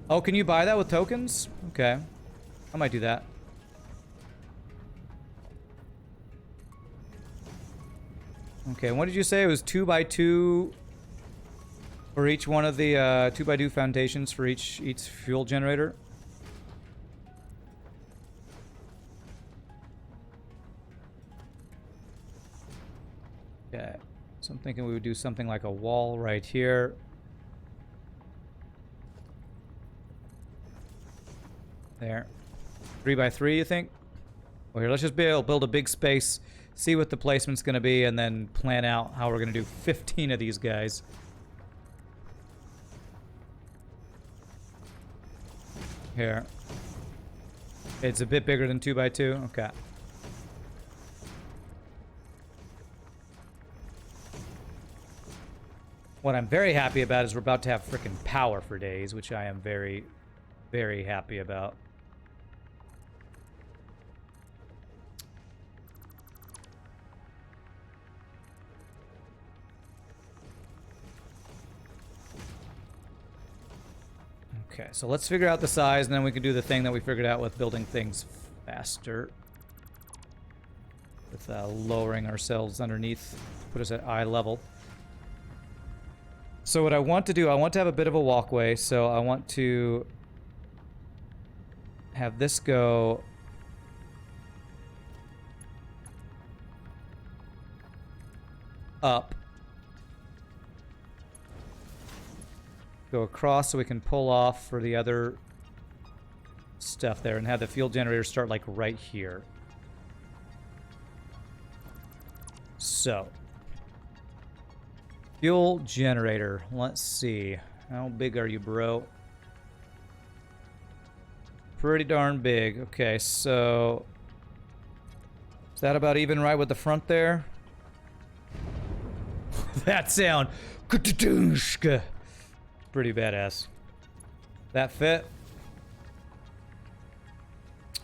Oh, can you buy that with tokens? Okay. I might do that. Okay, what did you say? It was 2x2 for each one of the 2x2 foundations for each fuel generator? Okay. So I'm thinking we would do something like a wall right here. There. 3x3, you think? Well, here, let's just build a big space, see what the placement's going to be, and then plan out how we're going to do 15 of these guys. Here. It's a bit bigger than 2x2. Okay. What I'm very happy about is we're about to have frickin' power for days, which I am very, very happy about. Okay, so let's figure out the size, and then we can do the thing that we figured out with building things faster. With lowering ourselves underneath to put us at eye level. So what I want to do, I want to have a bit of a walkway, so I want to have this go up. Go across so we can pull off for the other stuff there and have the fuel generator start like right here. So, fuel generator. Let's see. How big are you, bro? Pretty darn big. Okay, so is that about even right with the front there? That sound. Pretty badass. That fit?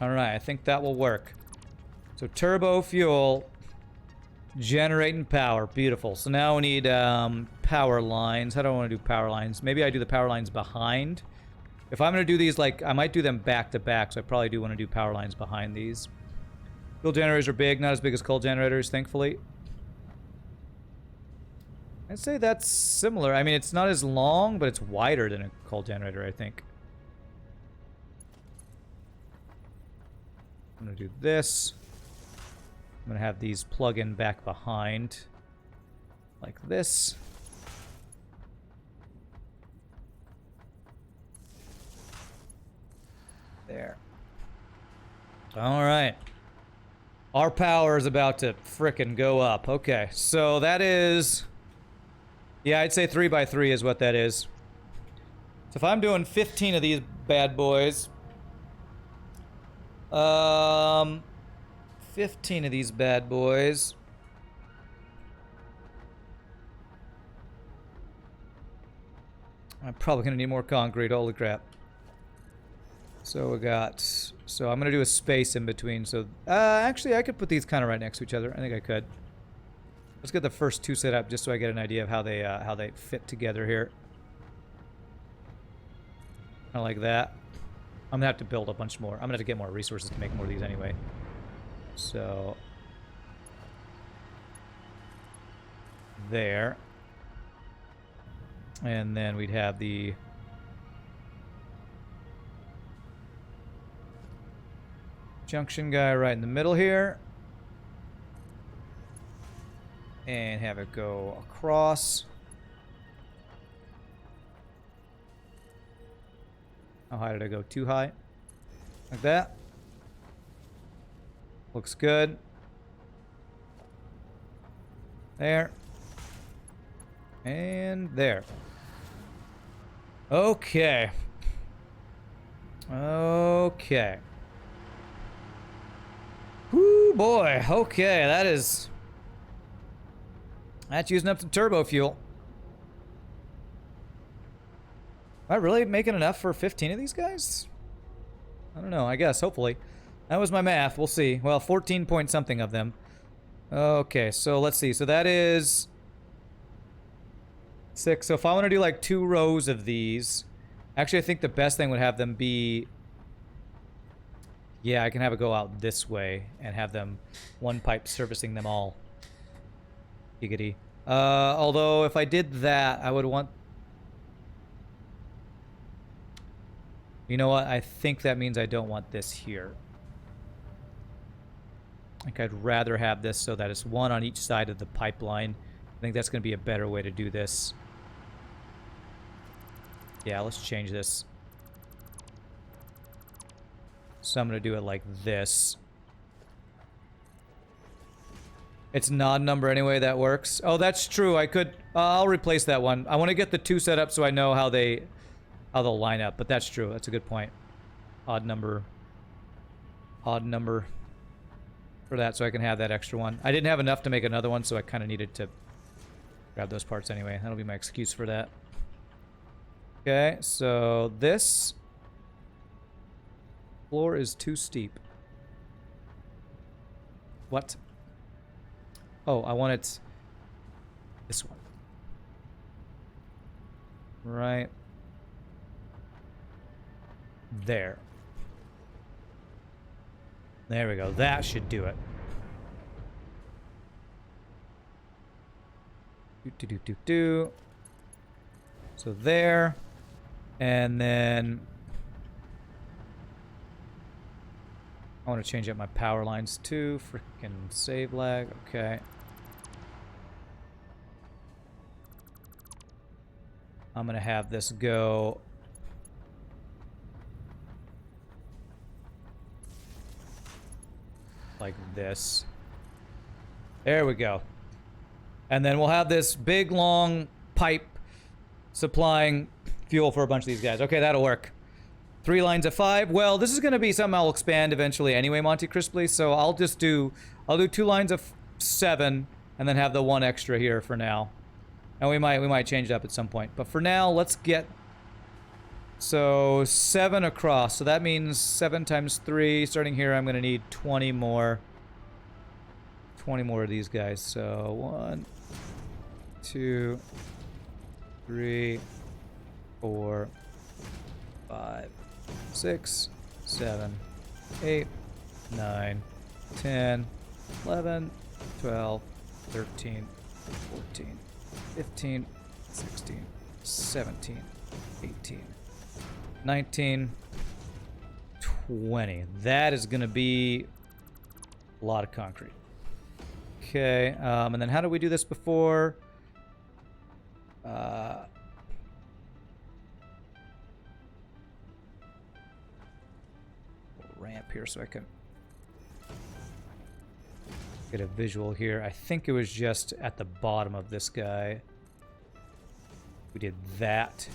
Alright, I think that will work. So turbo fuel, generating power. Beautiful. So now we need power lines. How do I want to do power lines? Maybe I do the power lines behind. If I'm going to do these, like, I might do them back to back, so I probably do want to do power lines behind these. Fuel generators are big, not as big as coal generators, thankfully. I'd say that's similar. I mean, it's not as long, but it's wider than a coal generator, I think. I'm going to do this. I'm going to have these plug in back behind. Like this. There. Alright. Our power is about to frickin' go up. Okay, so that is... Yeah, I'd say 3x3 is what that is. So if I'm doing 15 of these bad boys... 15 of these bad boys... I'm probably gonna need more concrete, holy crap. So we got... So I'm gonna do a space in between, so... actually I could put these kind of right next to each other. I think I could. Let's get the first two set up just so I get an idea of how they fit together here. Kind of like that. I'm gonna have to build a bunch more. I'm gonna have to get more resources to make more of these anyway. So... There. And then we'd have the... junction guy right in the middle here. And have it go across. How high did I go? Too high? Like that. Looks good. There. And there. Okay. Okay. Whoo, boy. Okay, that is... That's using up some turbo fuel. Am I really making enough for 15 of these guys? I don't know, I guess, hopefully. That was my math, we'll see. Well, 14 point something of them. Okay, so let's see. So that is... 6. So if I want to do like 2 rows of these... Actually, I think the best thing would have them be... Yeah, I can have it go out this way and have them... one pipe servicing them all. Giggity. Although, if I did that, I would want... You know what? I think that means I don't want this here. Like, I'd rather have this so that it's one on each side of the pipeline. I think that's going to be a better way to do this. Yeah, let's change this. So I'm going to do it like this. It's an odd number anyway, that works. Oh, that's true. I could... I'll replace that one. I want to get the 2 set up so I know how they'll line up. But that's true. That's a good point. Odd number. Odd number. For that, so I can have that extra one. I didn't have enough to make another one, so I kind of needed to Grab those parts anyway. That'll be my excuse for that. Okay, so this floor is too steep. What? Oh, I want it this one. Right there. There we go. That should do it. Do. So there. And then I want to change up my power lines too. Freaking save lag. Okay. I'm going to have this go like this. There we go. And then we'll have this big, long pipe supplying fuel for a bunch of these guys. Okay, that'll work. 3 lines of 5. Well, this is going to be something I'll expand eventually anyway, Monty Crisply. So I'll do 2 lines of 7 and then have the 1 extra here for now. And we might change it up at some point. But for now, let's get... So 7 across. So that means 7 times 3. Starting here, I'm going to need 20 more. 20 more of these guys. So 1, 2, 3, 4, 5, 6, 7, 8, 9, 10, 11, 12, 13, 14, 15, 16, 17, 18, 19, 20. That is going to be a lot of concrete. Okay, and then how did we do this before? Ramp here so I can get a visual here. I think it was just at the bottom of this guy. We did that.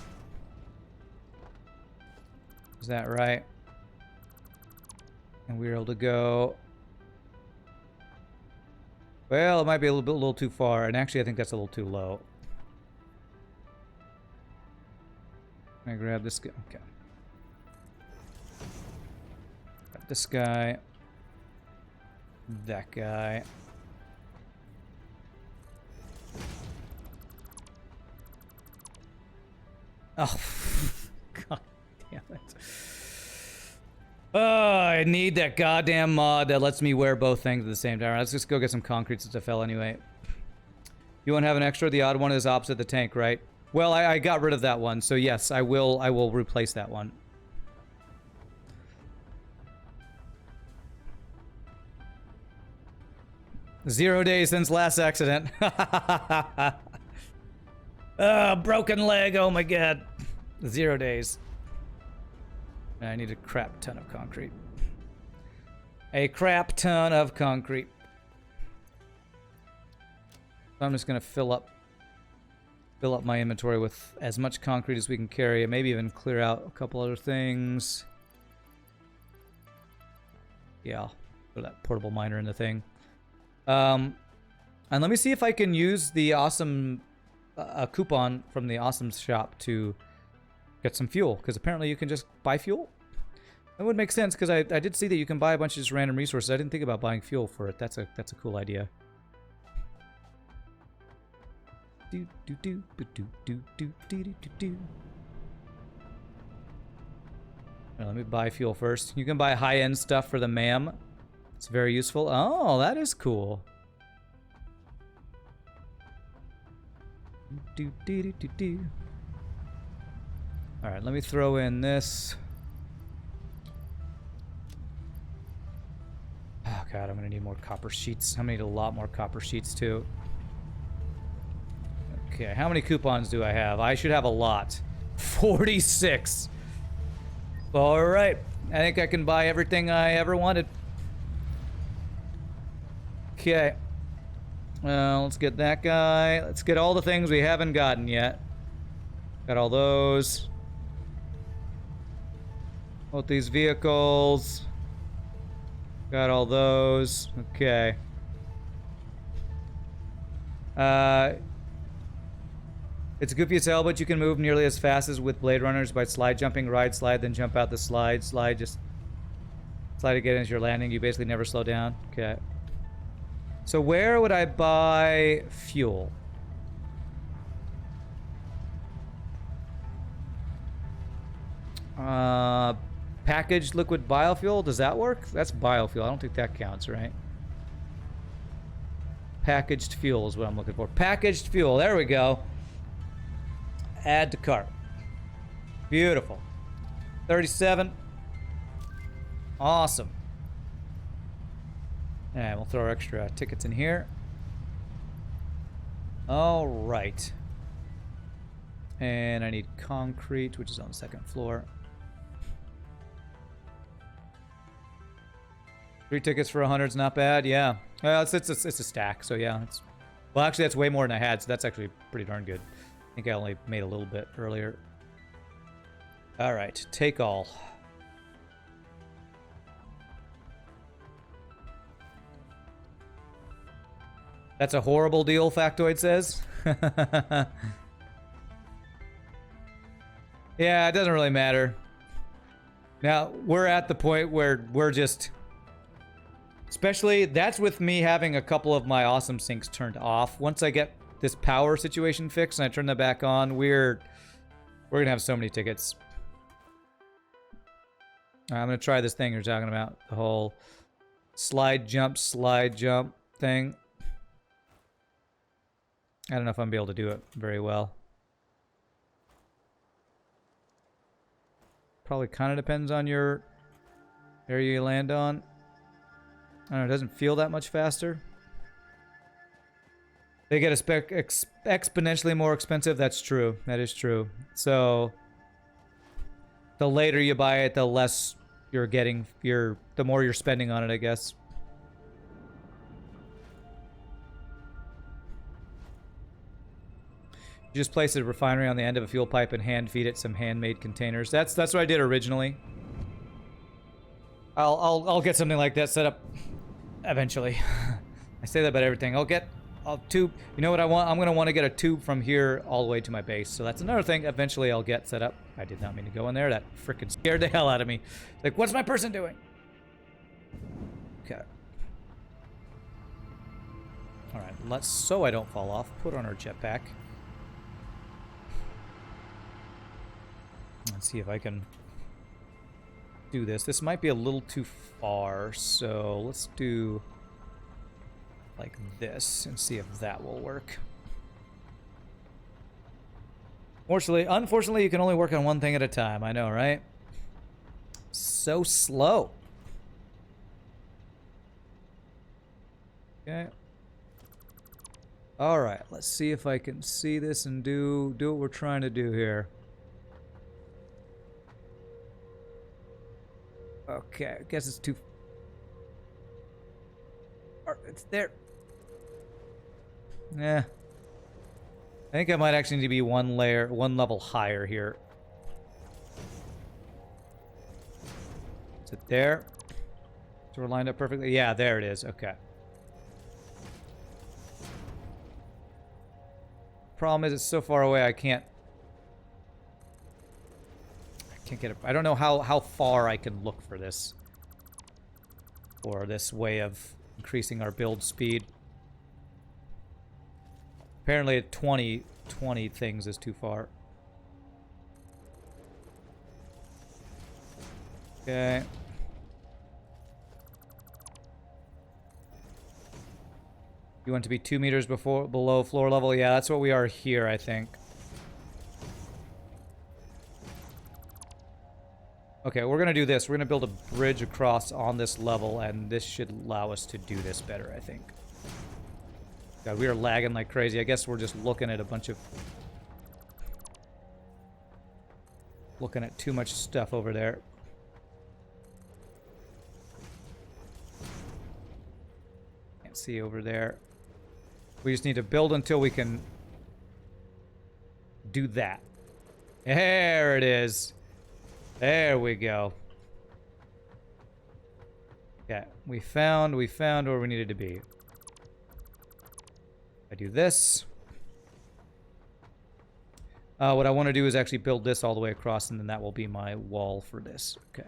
Is that right? And we were able to go... Well, it might be a little too far, and actually I think that's a little too low. Can I grab this guy? Okay. Grab this guy. That guy. Oh, god damn it. Oh, I need that goddamn mod that lets me wear both things at the same time. Let's just go get some concrete since I fell anyway. You won't have an extra? The odd one is opposite the tank, right? Well, I got rid of that one, so yes, I will replace that one. Zero days since last accident. Broken leg, oh my god. 0 days. I need a crap ton of concrete. A crap ton of concrete. So I'm just gonna fill up my inventory with as much concrete as we can carry, and maybe even clear out a couple other things. Yeah, put that portable miner in the thing. And let me see if I can use the awesome coupon from the awesome shop to get some fuel, because apparently you can just buy fuel. That would make sense, because I did see that you can buy a bunch of just random resources. I didn't think about buying fuel for it. That's a cool idea. Do do do do do do do do do. Let me buy fuel first. You can buy high-end stuff for the MAM. It's very useful. Oh, that is cool. Do do do do do. All right, let me throw in this. Oh god, I'm gonna need more copper sheets. I'm gonna need a lot more copper sheets too. Okay, how many coupons do I have? I should have a lot. 46. All right, I think I can buy everything I ever wanted. Okay. Well, let's get that guy. Let's get all the things we haven't gotten yet. Got all those. Both these vehicles. Got all those. Okay. It's goofy as hell, but you can move nearly as fast as with Blade Runners by slide jumping, ride, slide, then jump out the slide. Slide, just slide to get into your landing. You basically never slow down. Okay. So where would I buy fuel? Packaged liquid biofuel. Does that work? That's biofuel. I don't think that counts, right? Packaged fuel is what I'm looking for. Packaged fuel. There we go. Add to cart. Beautiful. 37. Awesome. And we'll throw our extra tickets in here. All right. And I need concrete, which is on the second floor. 3 tickets for 100 is not bad. Yeah. It's a stack, so yeah. Well, actually, that's way more than I had, so that's actually pretty darn good. I think I only made a little bit earlier. All right. Take all. That's a horrible deal, Factoid says. Yeah, it doesn't really matter. Now, we're at the point where we're just... Especially, that's with me having a couple of my awesome sinks turned off. Once I get this power situation fixed and I turn that back on, we're going to have so many tickets. I'm going to try this thing you're talking about. The whole slide jump thing. I don't know if I'm going to be able to do it very well. Probably kind of depends on your area you land on. I don't know, it doesn't feel that much faster. They get exponentially more expensive. That's true. That is true. So the later you buy it, the less you're getting, the more you're spending on it, I guess. You just place a refinery on the end of a fuel pipe and hand feed it some handmade containers. That's what I did originally. I'll get something like that set up eventually. I say that about everything. I'll tube. You know what I want? I'm gonna want to get a tube from here all the way to my base. So that's another thing eventually I'll get set up. I did not mean to go in there. That freaking scared the hell out of me. Like, what's my person doing? Okay. All right. So I don't fall off. Put on our jetpack. Let's see if I can do this. This might be a little too far, so let's do like this and see if that will work. Unfortunately, you can only work on one thing at a time. I know, right? So slow. Okay. All right, let's see if I can see this and do what we're trying to do here. Okay, I guess it's too... It's there. Yeah. I think I might actually need to be one level higher here. Is it there? So we're lined up perfectly? Yeah, there it is. Okay. Problem is, it's so far away I can't get it. I don't know how far I can look for this. Or this way of increasing our build speed. Apparently at 20 things is too far. Okay. You want to be 2 meters below floor level? Yeah, that's what we are here, I think. Okay, we're gonna do this. We're gonna build a bridge across on this level, and this should allow us to do this better, I think. God, we are lagging like crazy. I guess we're just looking at a bunch of... Looking at too much stuff over there. Can't see over there. We just need to build until we can do that. There it is. There we go. Yeah, we found where we needed to be. I do this. What I want to do is actually build this all the way across, and then that will be my wall for this. Okay.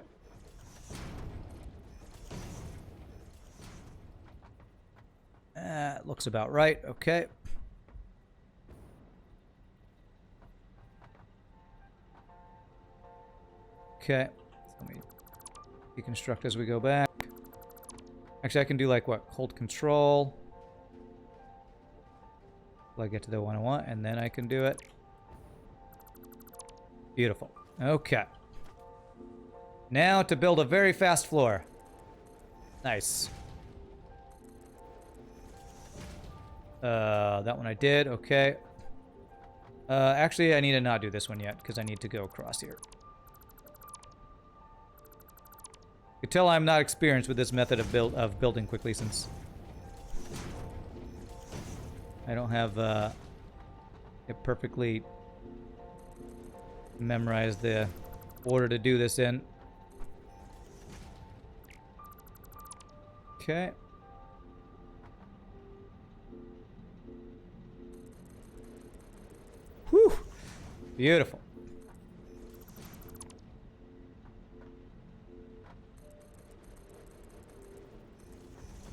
Looks about right. Okay. Okay. Let me deconstruct as we go back. Actually, I can do like what? Hold control. Till I get to the one I want, and then I can do it. Beautiful. Okay. Now to build a very fast floor. Nice. That one I did. Okay. Actually, I need to not do this one yet, because I need to go across here. You can tell I'm not experienced with this method of building quickly, since I don't have it perfectly memorized the order to do this in. Okay. Whew. Beautiful.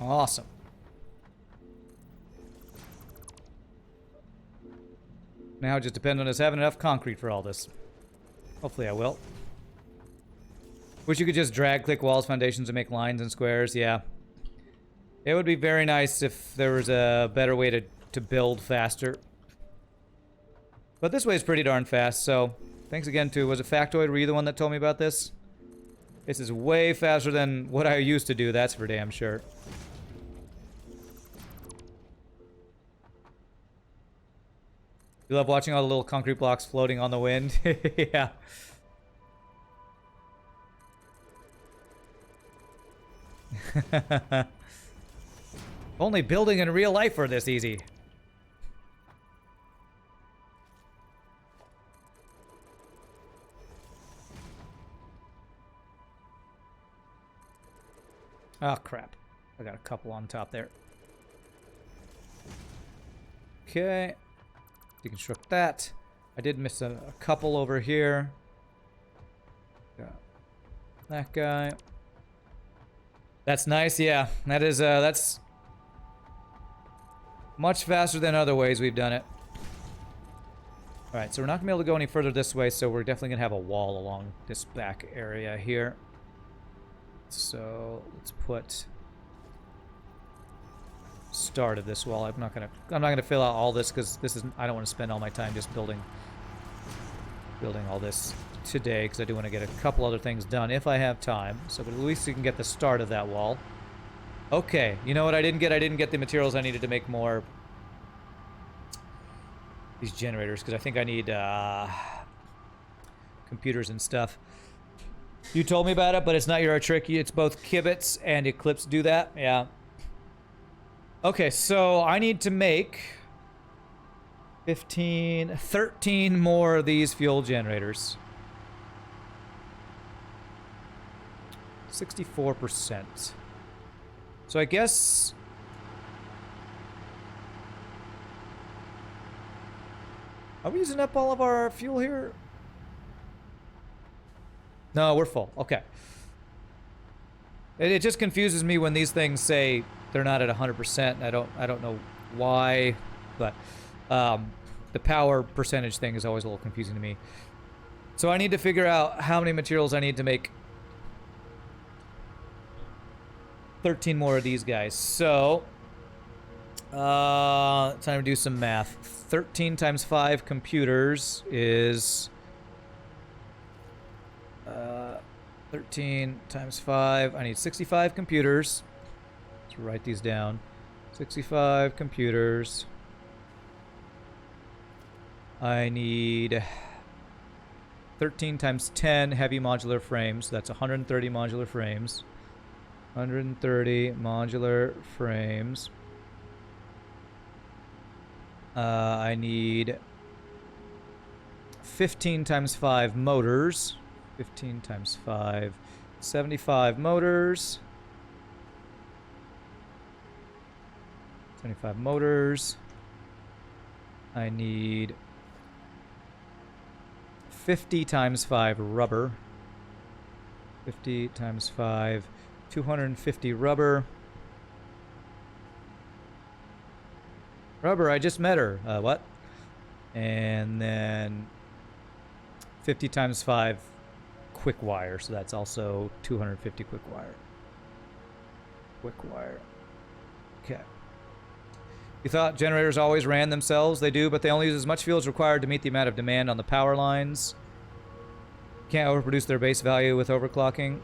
Awesome. Now it just depends on us having enough concrete for all this. Hopefully I will. Wish you could just drag click walls, foundations, and make lines and squares. Yeah. It would be very nice if there was a better way to build faster. But this way is pretty darn fast, so thanks again to, was it Factoid? Were you the one that told me about this? This is way faster than what I used to do, that's for damn sure. You love watching all the little concrete blocks floating on the wind? Yeah. Only building in real life were this easy. Oh, crap. I got a couple on top there. Okay. Deconstruct that. I did miss a couple over here. Got that guy. That's nice, yeah. That is, that's much faster than other ways we've done it. Alright, so we're not going to be able to go any further this way, so we're definitely going to have a wall along this back area here. So, let's put start of this wall. I'm not gonna fill out all this because this is, I don't want to spend all my time just building all this today, because I do want to get a couple other things done if I have time. So, but at least you can get the start of that wall. Okay, you know what I didn't get? I didn't get the materials I needed to make more these generators, because I think I need computers and stuff. You told me about it, but it's not your trick. It's both Kibitz and Eclipse do that. Yeah. Okay, so I need to make 13 more of these fuel generators. 64%. So I guess... Are we using up all of our fuel here? No, we're full. Okay. It just confuses me when these things say they're not at 100%. I don't know why, but the power percentage thing is always a little confusing to me. So I need to figure out how many materials I need to make 13 more of these guys. So time to do some math. 13 times 5 computers is 13 times 5. I need 65 computers. Let's write these down. 65 computers. I need 13 times 10 heavy modular frames. That's 130 modular frames. 130 modular frames. I need 15 times 5 motors. 15 times 5, 75 motors. 75 motors. I need 50 times 5 rubber. 50 times 5, 250 rubber. Rubber, I just met her. What? And then 50 times 5 quick wire, so that's also 250 quick wire. Quick wire. Okay. You thought generators always ran themselves? They do, but they only use as much fuel as required to meet the amount of demand on the power lines. Can't overproduce their base value with overclocking.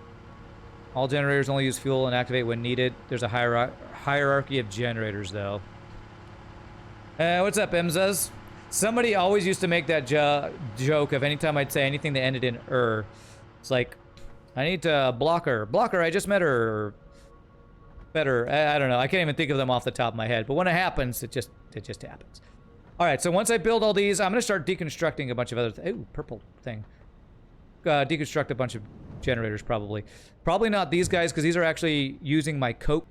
All generators only use fuel and activate when needed. There's a hierarchy of generators, though. What's up, Imzas? Somebody always used to make that joke of anytime I'd say anything that ended in It's like, I need to block her. Block her, I just met her. Or better, I don't know. I can't even think of them off the top of my head. But when it happens, it just happens. All right, so once I build all these, I'm going to start deconstructing a bunch of other ooh, purple thing. Deconstruct a bunch of generators, probably. Probably not these guys, because these are actually using my coke.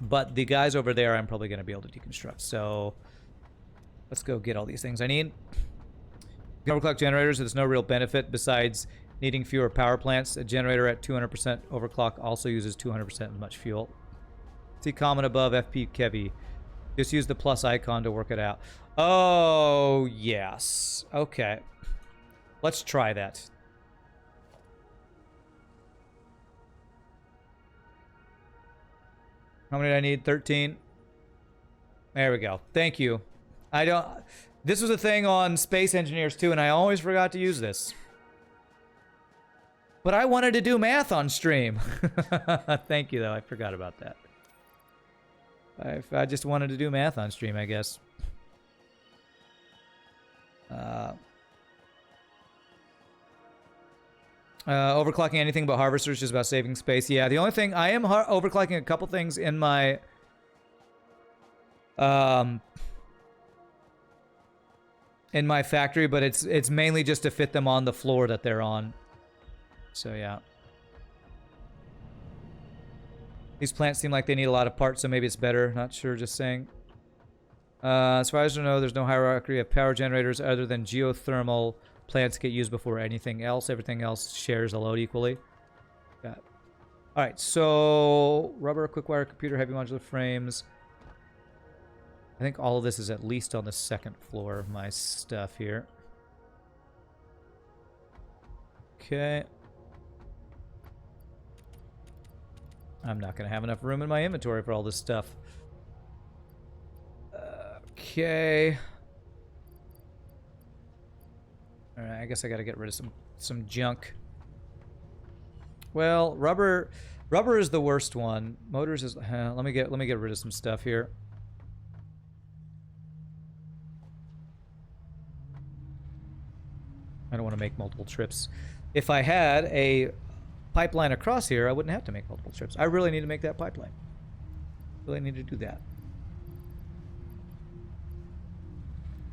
But the guys over there, I'm probably going to be able to deconstruct. So let's go get all these things I need. Overclock generators, there's no real benefit besides needing fewer power plants. A generator at 200% overclock also uses 200% as much fuel. See comment above, FP Kevy. Just use the plus icon to work it out. Oh, yes. Okay. Let's try that. How many did I need? 13. There we go. Thank you. This was a thing on Space Engineers too, and I always forgot to use this. But I wanted to do math on stream. Thank you, though. I forgot about that. I just wanted to do math on stream, I guess. Overclocking anything but harvesters, just about saving space. Yeah, the only thing I am overclocking a couple things in my factory, but it's mainly just to fit them on the floor that they're on. So yeah. These plants seem like they need a lot of parts, so maybe it's better. Not sure, just saying. As far as I know, there's no hierarchy of power generators other than geothermal plants get used before anything else. Everything else shares the load equally. Got. All right, so rubber, quick wire, computer, heavy modular frames. I think all of this is at least on the second floor of my stuff here. Okay. I'm not going to have enough room in my inventory for all this stuff. Okay. Alright, I guess I got to get rid of some junk. Well, rubber is the worst one. Motors is let me get rid of some stuff here. I don't want to make multiple trips. If I had a pipeline across here, I wouldn't have to make multiple trips. I really need to make that pipeline. Really need to do that.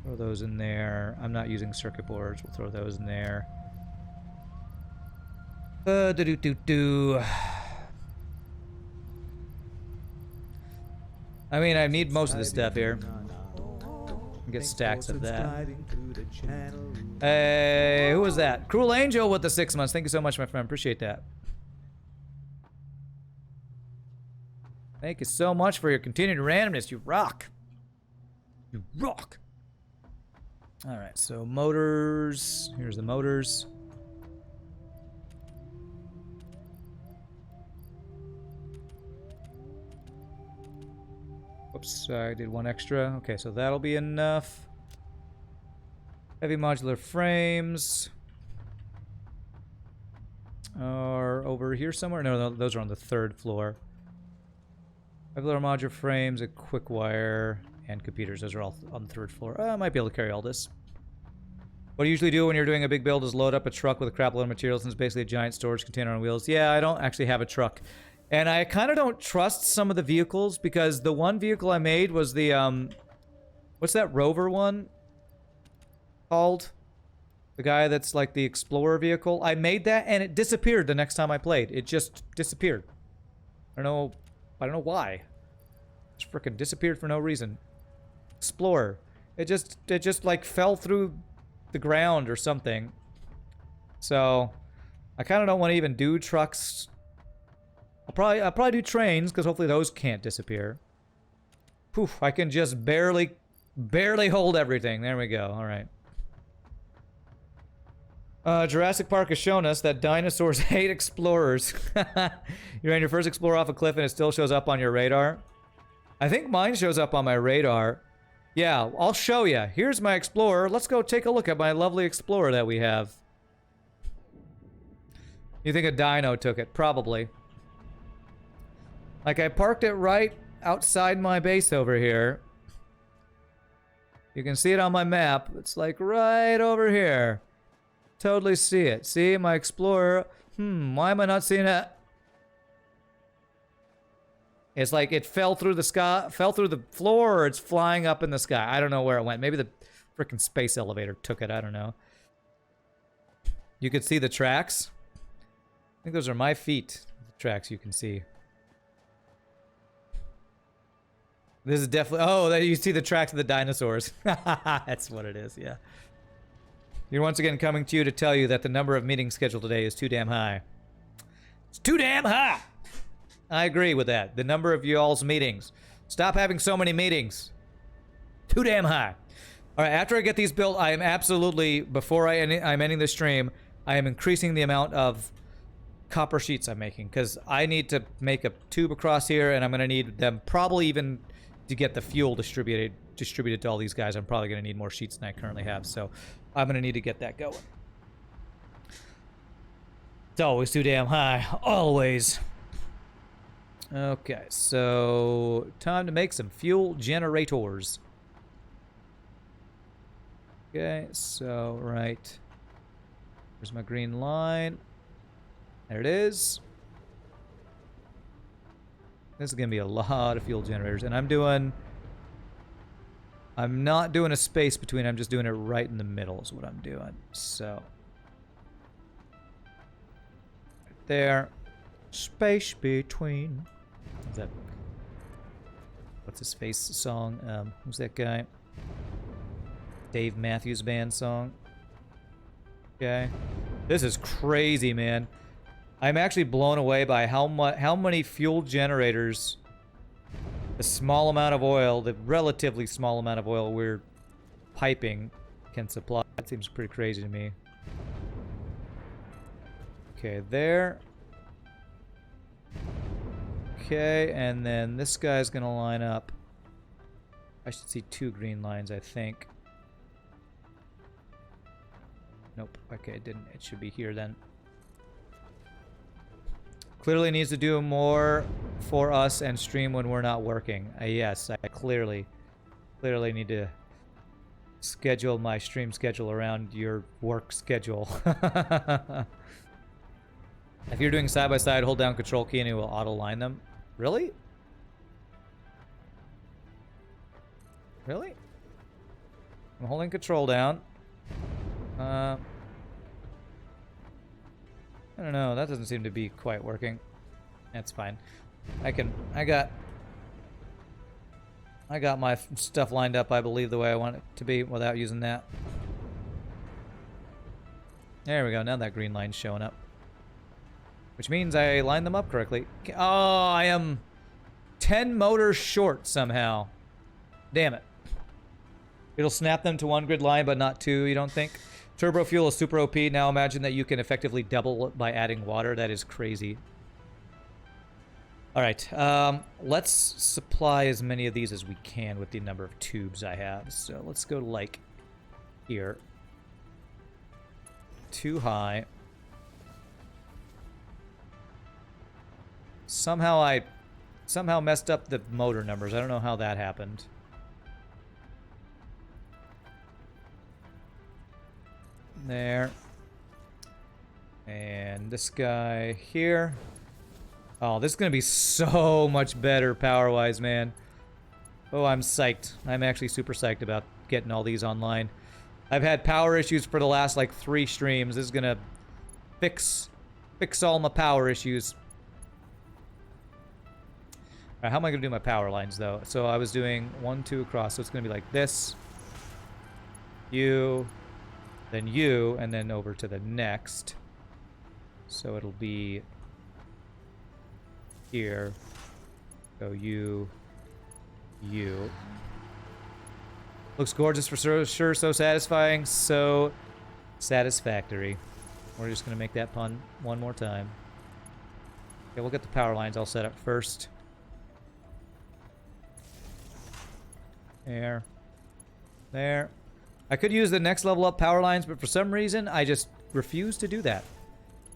Throw those in there. I'm not using circuit boards. We'll throw those in there. I mean, I need most of the stuff here. Get stacks of that. Hey, who was that? Cruel Angel with the 6 months. Thank you so much, my friend. Appreciate that. Thank you so much for your continued randomness. You rock. You rock. All right, so motors. Here's the motors. Whoops, I did one extra. Okay, so that'll be enough. Heavy modular frames are over here somewhere. No, those are on the third floor. Regular modular frames, a quick wire, and computers. Those are all on the third floor. I might be able to carry all this. What do you usually do when you're doing a big build is load up a truck with a crap load of materials, and it's basically a giant storage container on wheels. Yeah, I don't actually have a truck. And I kind of don't trust some of the vehicles, because the one vehicle I made was the, what's that Rover one called? The guy that's like the Explorer vehicle. I made that, and it disappeared the next time I played. It just disappeared. I don't know why. It just frickin' disappeared for no reason. Explorer. It just like fell through the ground or something. So I kind of don't want to even do trucks. I'll probably do trains because hopefully those can't disappear. Poof, I can just barely hold everything. There we go. All right. Jurassic Park has shown us that dinosaurs hate explorers. You're on your first explorer off a cliff and it still shows up on your radar. I think mine shows up on my radar. Yeah, I'll show you. Here's my explorer. Let's go take a look at my lovely explorer that we have. You think a dino took it? Probably. Like, I parked it right outside my base over here. You can see it on my map. It's like right over here. Totally see it. See my explorer. Why am I not seeing it? It's like it fell through the sky, fell through the floor, or it's flying up in the sky. I don't know where it went. Maybe the freaking space elevator took it. I don't know. You could see the tracks. I think those are my feet. The tracks you can see. This is definitely... Oh, you see the tracks of the dinosaurs. That's what it is, yeah. You're once again coming to you to tell you that the number of meetings scheduled today is too damn high. It's too damn high! I agree with that. The number of y'all's meetings. Stop having so many meetings. Too damn high. All right, after I get these built, I am absolutely... Before I'm ending the stream, I am increasing the amount of copper sheets I'm making. Because I need to make a tube across here, and I'm going to need them probably even... to get the fuel distributed to all these guys. I'm probably going to need more sheets than I currently have, so I'm going to need to get that going. It's always too damn high. Always. Okay, so time to make some fuel generators. Okay, so right. There's my green line. There it is. This is going to be a lot of fuel generators. And I'm not doing a space between. I'm just doing it right in the middle is what I'm doing. So. Right there. Space between. What's that? What's his face song? Who's that guy? Dave Matthews Band song. Okay. This is crazy, man. I'm actually blown away by how many fuel generators, the small amount of oil, the relatively small amount of oil we're piping can supply. That seems pretty crazy to me. Okay, there. Okay, and then this guy's gonna line up. I should see 2 green lines, I think. Nope. Okay, it didn't. It should be here then. Clearly needs to do more for us and stream when we're not working. Yes, I clearly need to schedule my stream schedule around your work schedule. If you're doing side by side, hold down control key and it will auto line them. Really? Really? I'm holding control down. I don't know, that doesn't seem to be quite working. That's fine. I got my stuff lined up, I believe, the way I want it to be without using that. There we go, now that green line's showing up. Which means I lined them up correctly. Oh, I am 10 motors short somehow. Damn it. It'll snap them to 1 grid line, but not 2, you don't think? Turbo fuel is super OP. Now imagine that you can effectively double it by adding water. That is crazy. Alright, let's supply as many of these as we can with the number of tubes I have. So let's go to, like, here. Too high. Somehow I messed up the motor numbers. I don't know how that happened. There. And this guy here. Oh, this is going to be so much better power-wise, man. Oh, I'm psyched. I'm actually super psyched about getting all these online. I've had power issues for the last, like, 3 streams. This is going to fix all my power issues. All right, how am I going to do my power lines, though? So I was doing 1, 2 across, so it's going to be like this. You... then you, and then over to the next. So it'll be here. So you. Looks gorgeous for sure, so satisfying, so satisfactory. We're just going to make that pun one more time. Okay, we'll get the power lines all set up first. There. There. I could use the next level up power lines, but for some reason, I just refuse to do that.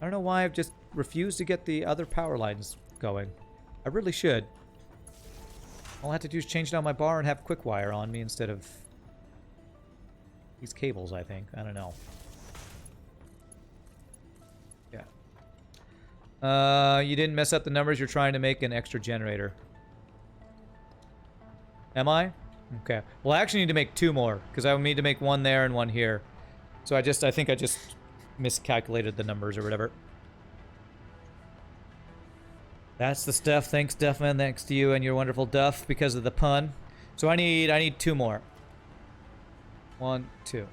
I don't know why I've just refused to get the other power lines going. I really should. All I have to do is change down my bar and have quick wire on me instead of these cables, I think. I don't know. Yeah. You didn't mess up the numbers. You're trying to make an extra generator. Am I? Okay. Well, I actually need to make 2 more, because I need to make 1 there and 1 here. So I think I just miscalculated the numbers or whatever. That's the stuff. Thanks, Duffman. Thanks to you and your wonderful Duff because of the pun. So I need 2 more. 1, 2.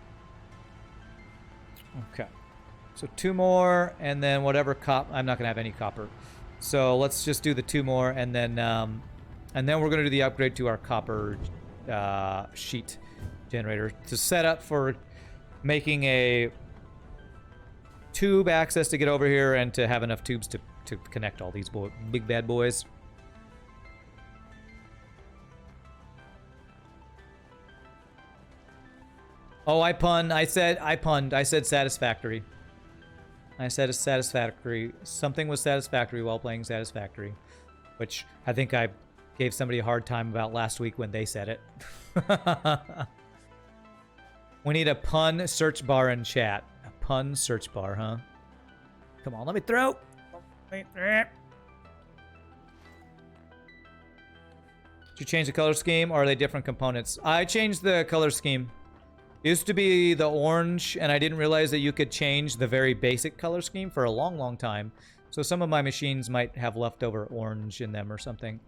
Okay. So 2 more, and then whatever I'm not gonna have any copper. So let's just do the 2 more, and then we're gonna do the upgrade to our copper sheet generator to set up for making a tube access to get over here and to have enough tubes to connect all these big bad boys. Oh, I punned. I said satisfactory. I said it's satisfactory. Something was satisfactory while playing Satisfactory, which I think I gave somebody a hard time about last week when they said it. We need a pun search bar in chat. A pun search bar, huh? Come on, let me throw. Did you change the color scheme, or are they different components? I changed the color scheme. It used to be the orange, and I didn't realize that you could change the very basic color scheme for a long, long time. So some of my machines might have leftover orange in them or something.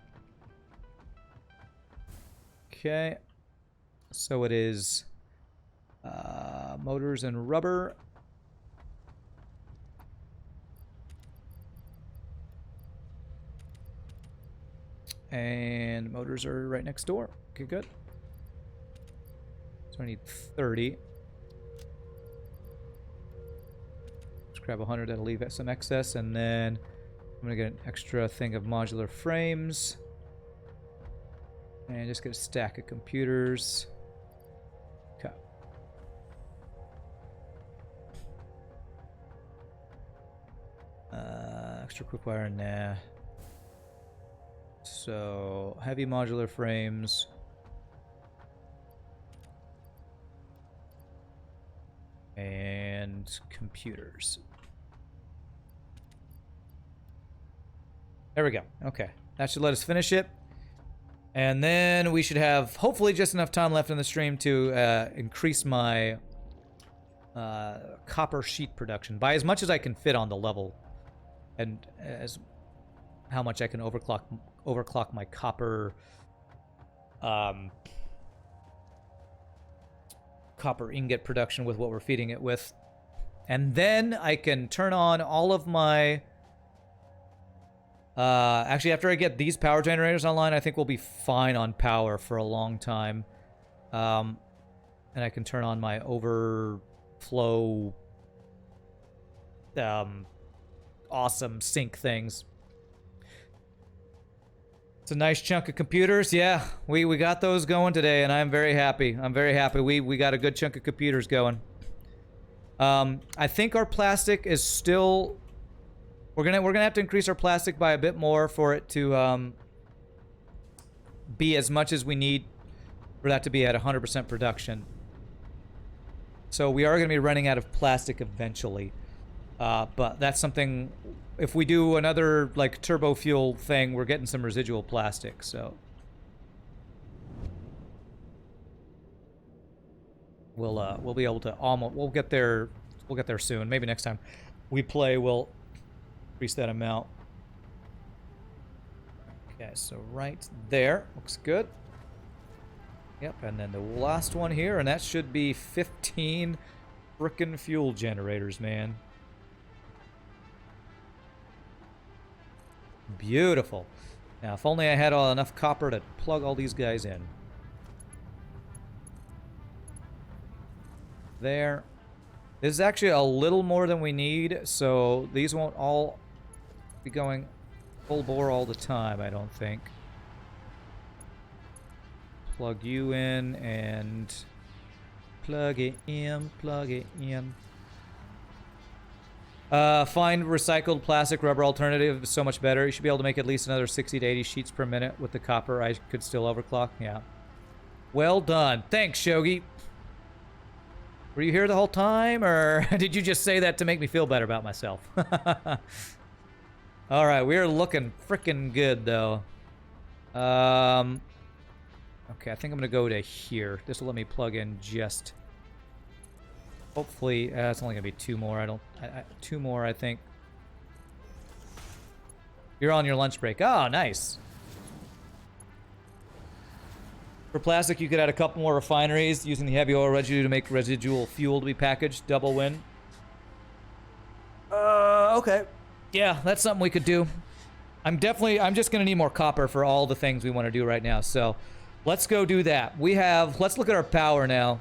Okay. So it is motors and rubber. And motors are right next door. Okay, good. So I need 30. Let's grab 100, that'll leave some excess, and then I'm gonna get an extra thing of modular frames. And just get a stack of computers. Okay. Extra quick wire, nah. So, heavy modular frames. And computers. There we go. Okay. That should let us finish it. And then we should have, hopefully, just enough time left in the stream to increase my copper sheet production by as much as I can fit on the level. And as how much I can overclock my copper copper ingot production with what we're feeding it with. And then I can turn on all of my actually, after I get these power generators online, I think we'll be fine on power for a long time. And I can turn on my overflow awesome sync things. It's a nice chunk of computers. Yeah, we got those going today, and I'm very happy. I'm very happy. We got a good chunk of computers going. I think our plastic is still... We're gonna have to increase our plastic by a bit more for it to be as much as we need for that to be at 100% production. So we are gonna be running out of plastic eventually. But that's something, if we do another like turbo fuel thing, we're getting some residual plastic, so we'll be able to we'll get there soon. Maybe next time we play we'll increase that amount. Okay, so right there looks good. Yep, and then the last one here, and that should be 15 Frickin' fuel generators, man. Beautiful. Now, if only I had enough copper to plug all these guys in. There. This is actually a little more than we need, so these won't all be going full bore all the time, I don't think. Plug you in and plug it in, plug it in. Find recycled plastic rubber alternative is so much better. You should be able to make at least another 60 to 80 sheets per minute with the copper. I could still overclock. Yeah. Well done. Thanks, Shogi. Were you here the whole time, or did you just say that to make me feel better about myself? All right, we're looking freaking good, though. Okay, I think I'm gonna go to here. This will let me plug in just. Hopefully, it's only gonna be two more. Two more, I think. You're on your lunch break. Oh, nice. For plastic, you could add a couple more refineries using the heavy oil residue to make residual fuel to be packaged. Double win. Okay. Yeah, that's something we could do. I'm just gonna need more copper for all the things we want to do right now. So, let's go do that. Let's look at our power now.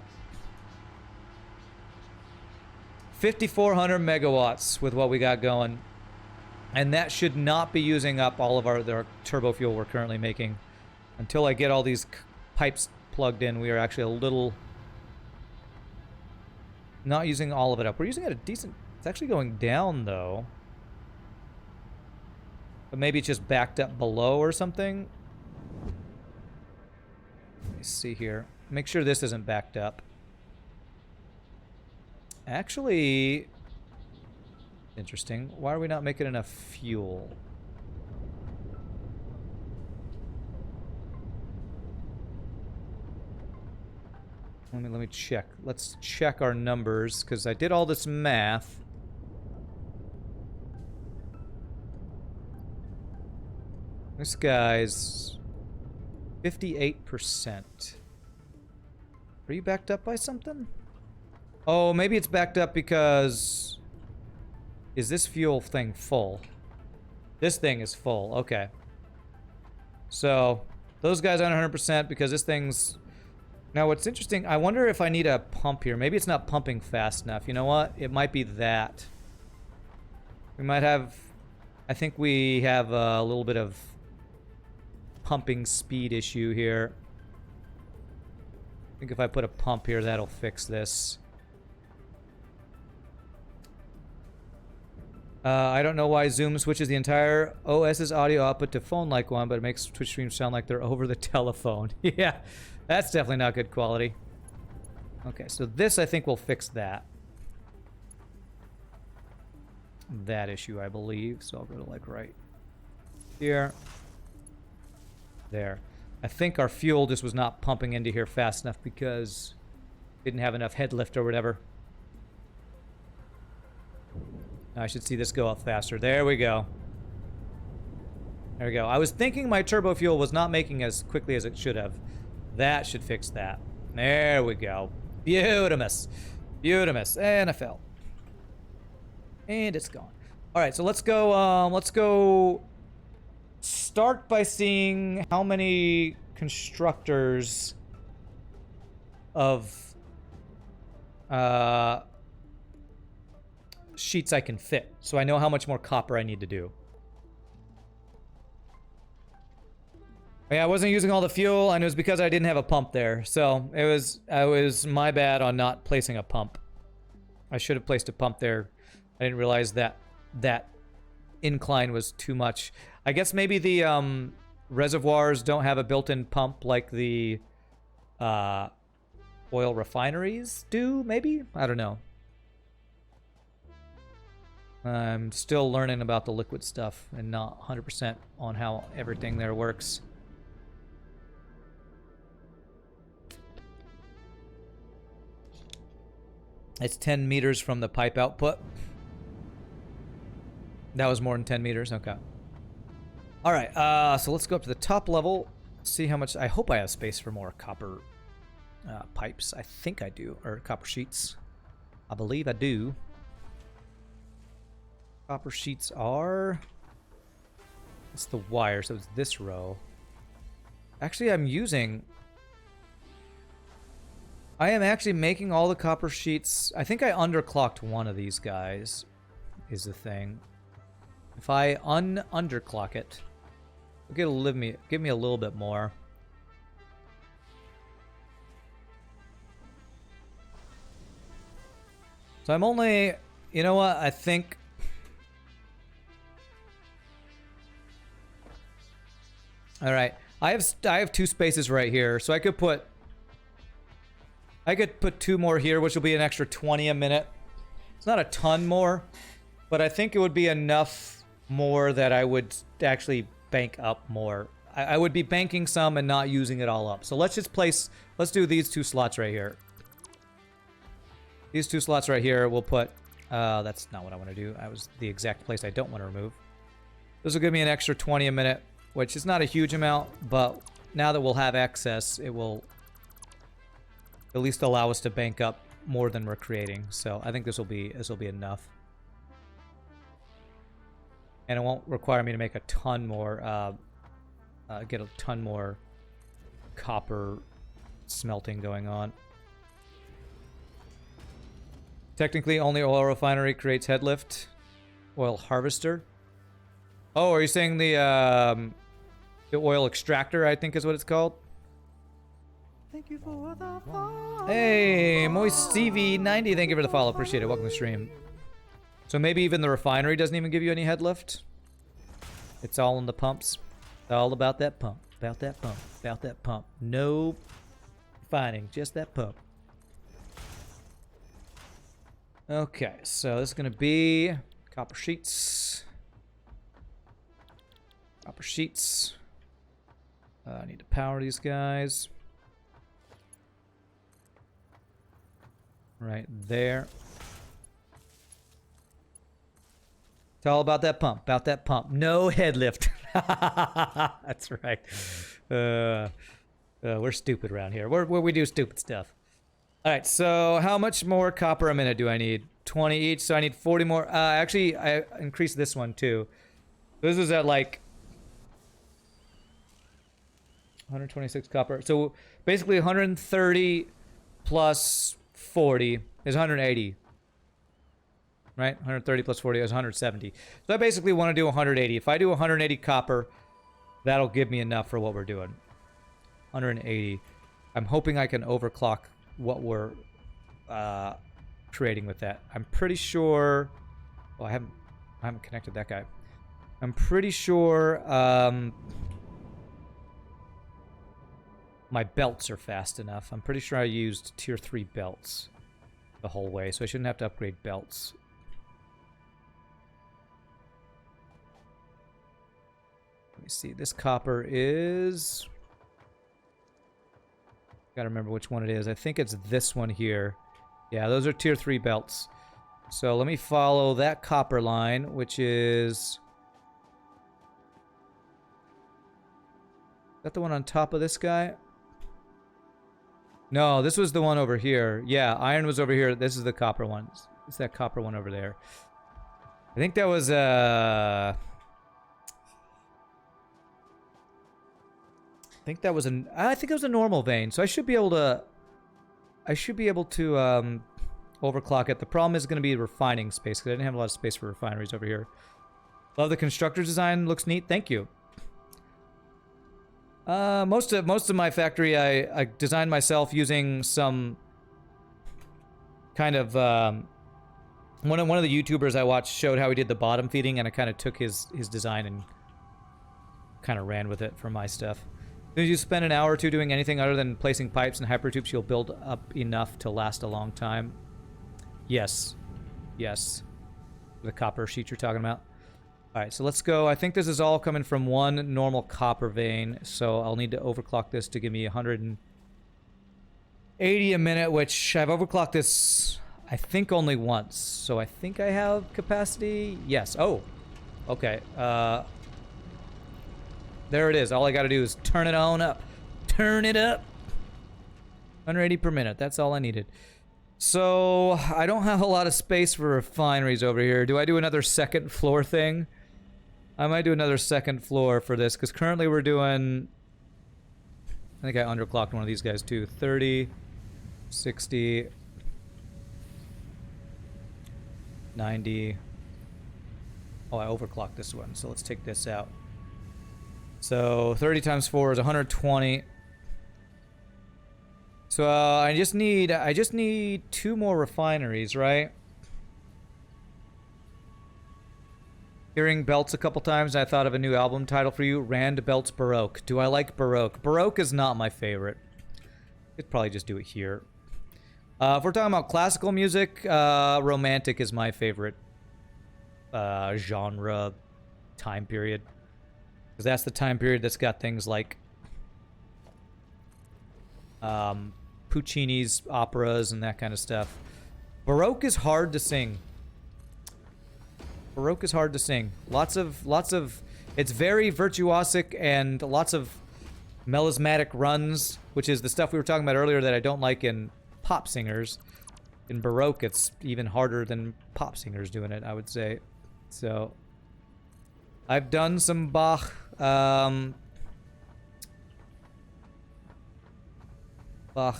5,400 megawatts with what we got going. And that should not be using up all of our turbo fuel we're currently making. Until I get all these pipes plugged in, we are actually a little... not using all of it up. We're using it a decent... It's actually going down, though. But maybe it's just backed up below or something. Let me see here. Make sure this isn't backed up. Actually... interesting. Why are we not making enough fuel? Let me check. Let's check our numbers, because I did all this math. This guy's 58%. Are you backed up by something? Oh, maybe it's backed up because... is this fuel thing full? This thing is full. Okay. So, those guys aren't 100% because this thing's... Now, what's interesting, I wonder if I need a pump here. Maybe it's not pumping fast enough. You know what? It might be that. We might have... I think we have a little bit of pumping speed issue here. I think if I put a pump here, that'll fix this. I don't know why Zoom switches the entire OS's audio output to phone-like one, but it makes Twitch streams sound like they're over the telephone. Yeah, that's definitely not good quality. Okay, so this, I think, will fix that. That issue, I believe. So I'll go to, like, right here. There. I think our fuel just was not pumping into here fast enough because it didn't have enough head lift or whatever. I should see this go up faster. There we go. There we go. I was thinking my turbo fuel was not making as quickly as it should have. That should fix that. There we go. Beautimus. Beautimus. And I fell. And it's gone. Alright, so let's go start by seeing how many constructors of sheets I can fit, so I know how much more copper I need to do. Yeah, I wasn't using all the fuel, and it was because I didn't have a pump there. So it was my bad on not placing a pump. I should have placed a pump there. I didn't realize that that incline was too much. I guess maybe the reservoirs don't have a built-in pump like the oil refineries do, maybe? I don't know. I'm still learning about the liquid stuff and not 100% on how everything there works. It's 10 meters from the pipe output. That was more than 10 meters. Okay. All right. So let's go up to the top level. See how much. I hope I have space for more copper pipes. I think I do. Or copper sheets. I believe I do. Copper sheets are... It's the wire, so it's this row. Actually, I am actually making all the copper sheets. I think I underclocked one of these guys, is the thing. If I underclock it, it'll give me a little bit more. So I'm only, you know what, I think... Alright, I have 2 spaces right here, so I could put 2 more here, which will be an extra 20 a minute. It's not a ton more, but I think it would be enough more that I would actually bank up more. I would be banking some and not using it all up. So let's do these 2 slots right here. These 2 slots right here, we'll put, that's not what I want to do. That was the exact place I don't want to remove. This will give me an extra 20 a minute, which is not a huge amount, but now that we'll have access, it will at least allow us to bank up more than we're creating. So I think this will be enough. And it won't require me to make a ton more, get a ton more copper smelting going on. Technically, only oil refinery creates head lift. Oil harvester. Oh, are you saying the oil extractor, I think is what it's called? Thank you for the follow. Hey, Moist CV90, thank you for the follow. Appreciate it. Welcome to the stream. So maybe even the refinery doesn't even give you any head lift. It's all in the pumps. It's all about that pump. About that pump. About that pump. No refining, just that pump. Okay, so this is going to be copper sheets. Copper sheets. I need to power these guys. Right there. It's all about that pump. About that pump. No head lift. That's right. We're stupid around here. We do stupid stuff. Alright, so how much more copper a minute do I need? 20 each, so I need 40 more. Actually, I increased this one too. This is at like 126 copper. So basically 130 plus 40 is 180. Right? 130 plus 40 is 170. So I basically want to do 180. If I do 180 copper, that'll give me enough for what we're doing. 180. I'm hoping I can overclock what we're creating with that. I'm pretty sure... Well, I haven't connected that guy. I'm pretty sure my belts are fast enough. I'm pretty sure I used tier 3 belts the whole way, so I shouldn't have to upgrade belts. Let me see. This copper is... Gotta remember which one it is. I think it's this one here. Yeah, those are tier 3 belts. So let me follow that copper line, which is... Is that the one on top of this guy? No, this was the one over here. Yeah, iron was over here. This is the copper one. It's that copper one over there. I think that was I think it was a normal vein, so I should be able to overclock it. The problem is going to be refining space, because I didn't have a lot of space for refineries over here. Love the constructor's design, looks neat. Thank you. Most of my factory I designed myself using some kind of one of the YouTubers I watched showed how he did the bottom feeding, and I kind of took his design and kind of ran with it for my stuff. If you spend an hour or two doing anything other than placing pipes and hypertubes, you'll build up enough to last a long time. Yes. Yes. The copper sheet you're talking about. Alright, so let's go. I think this is all coming from one normal copper vein, so I'll need to overclock this to give me 180 a minute, which I've overclocked this, I think, only once. So I think I have capacity. Yes. Oh. Okay. There it is. All I gotta do is turn it on up. Turn it up. 180 per minute. That's all I needed. So, I don't have a lot of space for refineries over here. Do I do another second floor thing? I might do another second floor for this, because currently we're doing... I think I underclocked one of these guys too. 30, 60, 90. Oh, I overclocked this one, so let's take this out. So 30 times 4 is 120. So I just need 2 more refineries, right? Hearing Belts a couple times, I thought of a new album title for you, Rand Belts Baroque. Do I like Baroque? Baroque is not my favorite. Could probably just do it here. If we're talking about classical music, Romantic is my favorite genre time period. Because that's the time period that's got things like Puccini's operas and that kind of stuff. Baroque is hard to sing. Baroque is hard to sing. Lots of, it's very virtuosic and lots of melismatic runs, which is the stuff we were talking about earlier that I don't like in pop singers. In Baroque, it's even harder than pop singers doing it, I would say. So, I've done some Bach. Bach,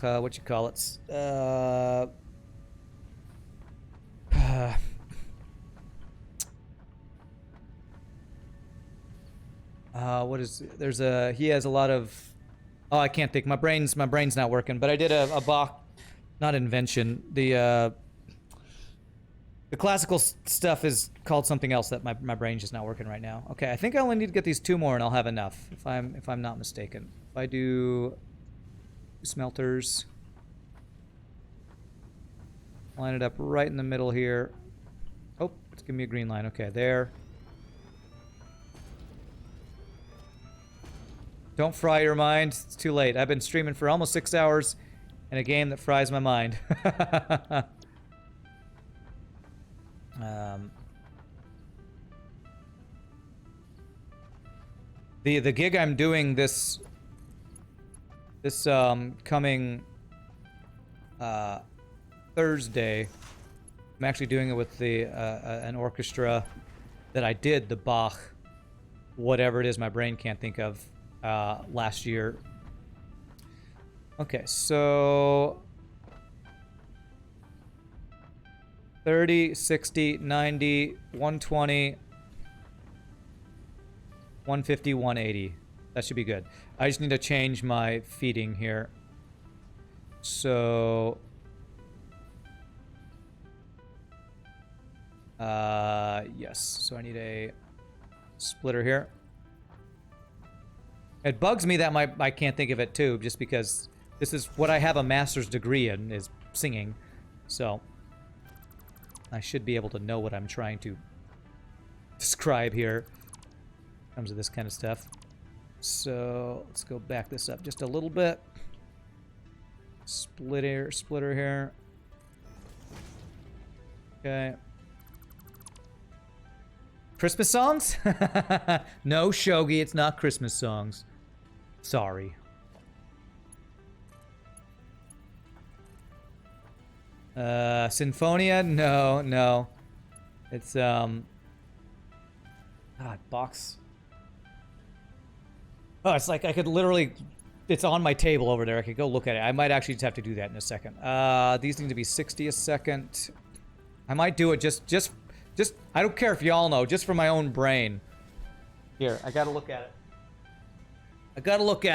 what you call it? What is, there's a, he has a lot of, oh, I can't think, my brain's not working, but I did a Bach, not invention, the classical stuff is called something else that my brain's just not working right now. Okay, I think I only need to get these 2 more and I'll have enough, if I'm not mistaken. If I do smelters, line it up right in the middle here. Oh, it's giving me a green line. Okay, there. Don't fry your mind. It's too late. I've been streaming for almost 6 hours in a game that fries my mind. The gig I'm doing this coming Thursday, I'm actually doing it with the an orchestra that I did the Bach, whatever it is my brain can't think of, last year. Okay, so 30, 60, 90, 120, 150, 180. That should be good. I just need to change my feeding here. So... yes. So I need a splitter here. It bugs me that I can't think of it too, just because this is what I have a master's degree in, is singing. So I should be able to know what I'm trying to describe here in terms of this kind of stuff. So let's go back this up just a little bit. Splitter here. Okay. Christmas songs? No, Shogi, it's not Christmas songs. Sorry. Sinfonia? No. It's, God, box. Oh, it's like I could literally... It's on my table over there. I could go look at it. I might actually just have to do that in a second. These need to be 60 a second. I might do it just... I don't care if y'all know, just for my own brain. Here, I gotta look at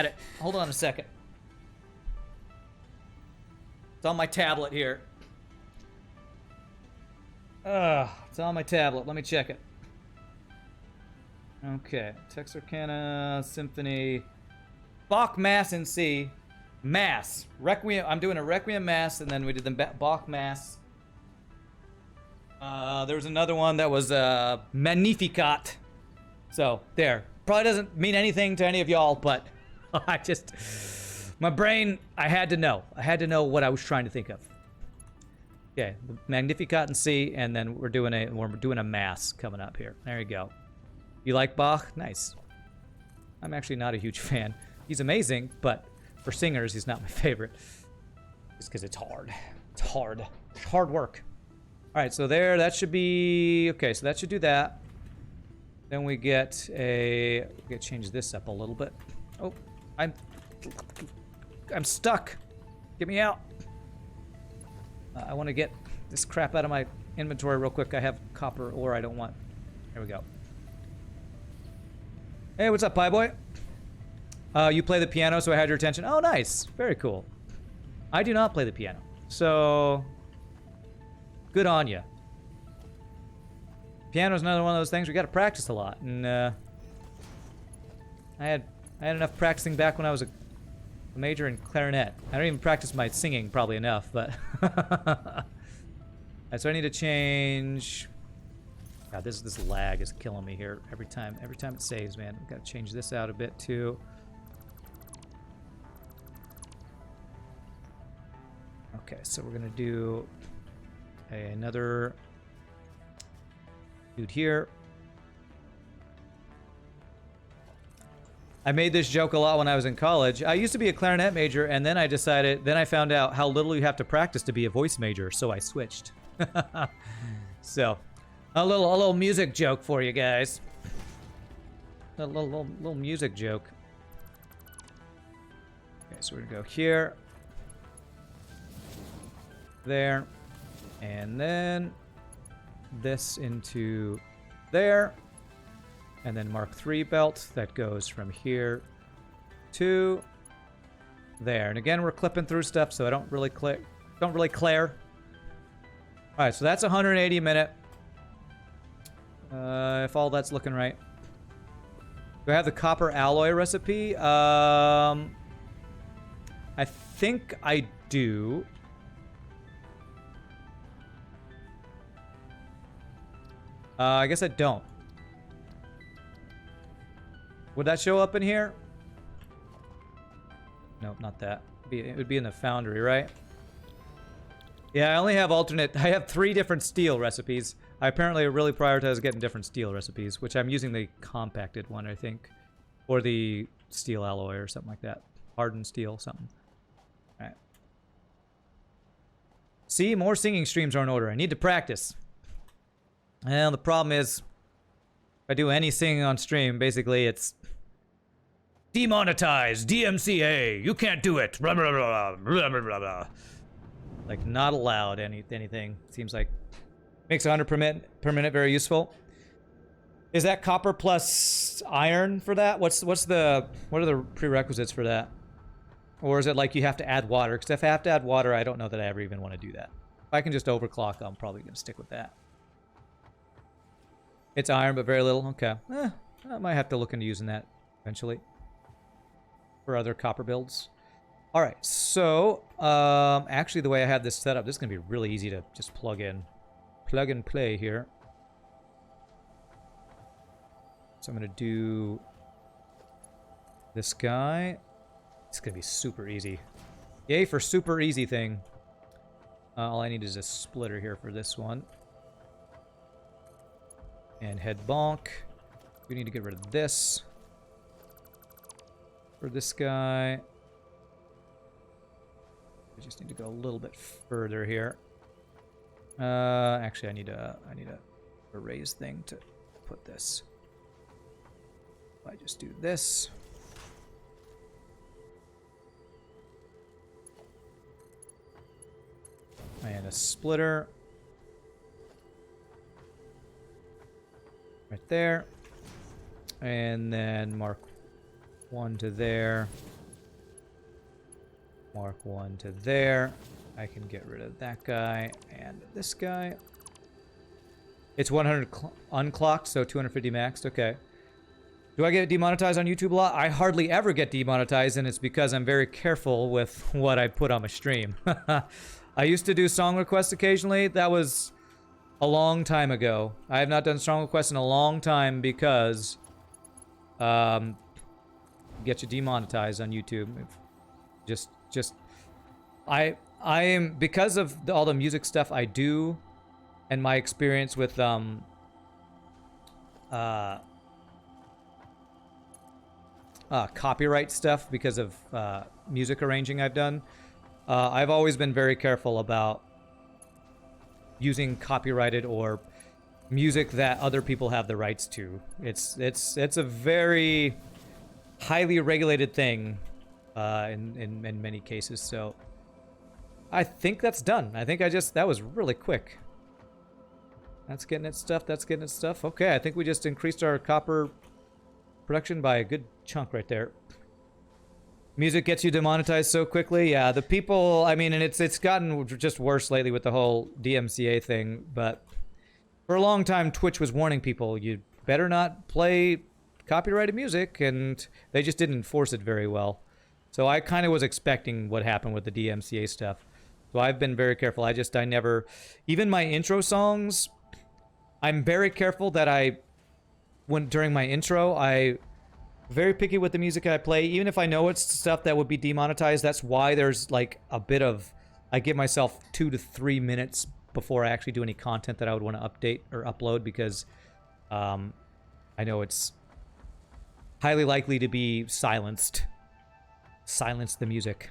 it. Hold on a second. It's on my tablet here. It's on my tablet. Let me check it. Okay. Texarkana Symphony. Bach Mass in C. Mass. Requiem. I'm doing a Requiem Mass, and then we did the Bach Mass. There was another one that was Magnificat. So, there. Probably doesn't mean anything to any of y'all, but my brain, I had to know. I had to know what I was trying to think of. Okay, the Magnificat in C, and then we're doing a Mass coming up here. There you go. You like Bach? Nice. I'm actually not a huge fan. He's amazing, but for singers, he's not my favorite. Just because it's hard. It's It's hard. It's hard work. All right, so there, that should be... Okay, so that should do that. Then we get a... We gotta change this up a little bit. Oh, I'm stuck. Get me out. I want to get this crap out of my inventory real quick. I have copper ore I don't want. There we go. Hey, what's up, Pie Boy? You play the piano, so I had your attention. Oh, nice. Very cool. I do not play the piano, so good on you. Piano's another one of those things we got to practice a lot, and I had enough practicing back when I was a major in clarinet. I don't even practice my singing probably enough, but Alright, so I need to change. God, this lag is killing me here every time it saves, man. We've got to change this out a bit too. Okay, so we're gonna do another dude here. I made this joke a lot when I was in college. I used to be a clarinet major, and then I found out how little you have to practice to be a voice major, so I switched. So, a little music joke for you guys. A little music joke. Okay, so we're gonna go here. There. And then this into there. And then Mark III belt that goes from here to there. And again, we're clipping through stuff, so I don't really clear. All right, so that's 180 a minute. If all that's looking right. Do I have the copper alloy recipe? I think I do. I guess I don't. Would that show up in here? Nope, not that. It would be in the foundry, right? Yeah, I only have alternate. I have 3 different steel recipes. I apparently really prioritize getting different steel recipes, which I'm using the compacted one, I think. Or the steel alloy or something like that. Hardened steel, something. Alright. See, more singing streams are in order. I need to practice. And the problem is, if I do any singing on stream, basically it's demonetized, DMCA, you can't do it, blah, blah, blah, blah, blah, blah, blah. Like, not allowed anything. Seems like makes 100 per minute very useful. Is that copper plus iron for that? What are the prerequisites for that? Or is it like you have to add water? Because if I have to add water, I don't know that I ever even want to do that. If I can just overclock, I'm probably going to stick with that. It's iron, but very little. Okay. I might have to look into using that eventually for other copper builds. All right. So, actually, the way I have this set up, this is going to be really easy to just plug and play here. So I'm going to do this guy. It's going to be super easy. Yay for super easy thing. All I need is a splitter here for this one. And head bonk. We need to get rid of this. For this guy. We just need to go a little bit further here. Actually, I need a raise thing to put this. If I just do this. And a splitter. Right there. And then mark 1 to there. Mark 1 to there. I can get rid of that guy and this guy. It's 100 unclocked, so 250 maxed. Okay. Do I get demonetized on YouTube a lot? I hardly ever get demonetized, and it's because I'm very careful with what I put on my stream. I used to do song requests occasionally. That was a long time ago. I have not done song requests in a long time because get you demonetized on YouTube. I am, because of all the music stuff I do and my experience with copyright stuff because of music arranging I've done. I've always been very careful about using copyrighted or music that other people have the rights to. It's a very highly regulated thing in many cases. So I think that's done. I think that was really quick. That's getting its stuff. That's getting its stuff. Okay, I think we just increased our copper production by a good chunk right there. Music gets you demonetized so quickly. Yeah, the people, I mean, and it's gotten just worse lately with the whole DMCA thing, but for a long time, Twitch was warning people, you better not play copyrighted music, and they just didn't enforce it very well. So I kind of was expecting what happened with the DMCA stuff. So I've been very careful. I never, even my intro songs, I'm very careful that during my intro, I very picky with the music I play, even if I know it's stuff that would be demonetized. That's why there's like a bit of, I give myself 2 to 3 minutes before I actually do any content that I would want to update or upload, because I know it's highly likely to be silenced. Silence the music.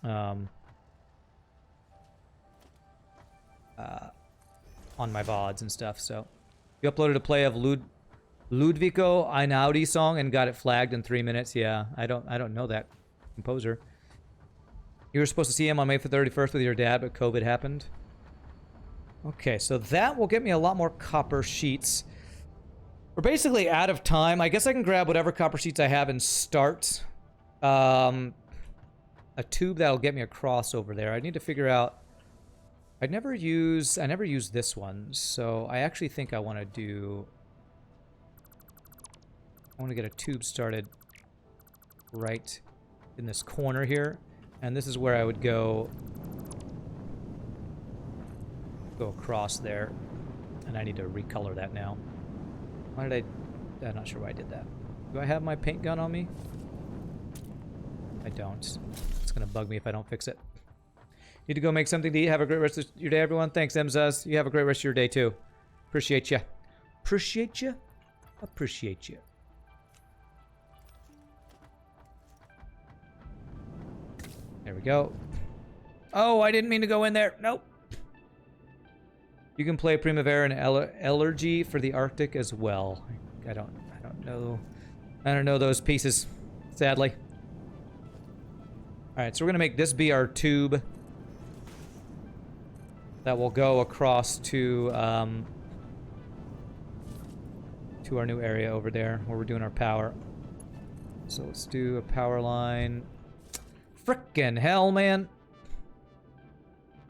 On my VODs and stuff. So you uploaded a play of Ludwiko Einaudi song and got it flagged in 3 minutes. Yeah, I don't know that composer. You were supposed to see him on May 31st with your dad, but COVID happened. Okay, so that will get me a lot more copper sheets. We're basically out of time. I guess I can grab whatever copper sheets I have and start a tube that'll get me across over there. I need to figure out. I never use this one, so I actually think I want to get a tube started right in this corner here, and this is where I would go across there, and I need to recolor that now. Why did I'm not sure why I did that. Do I have my paint gun on me? I don't. It's gonna bug me if I don't fix it. Need to go make something to eat. Have a great rest of your day, everyone. Thanks, Emzaz. You have a great rest of your day, too. Appreciate you. Appreciate you. Appreciate you. There we go. Oh, I didn't mean to go in there. Nope. You can play Primavera and Allergy for the Arctic as well. I don't know. I don't know those pieces, sadly. All right, so we're gonna make this be our tube that will go across to our new area over there where we're doing our power. So let's do a power line. Frickin' hell, man.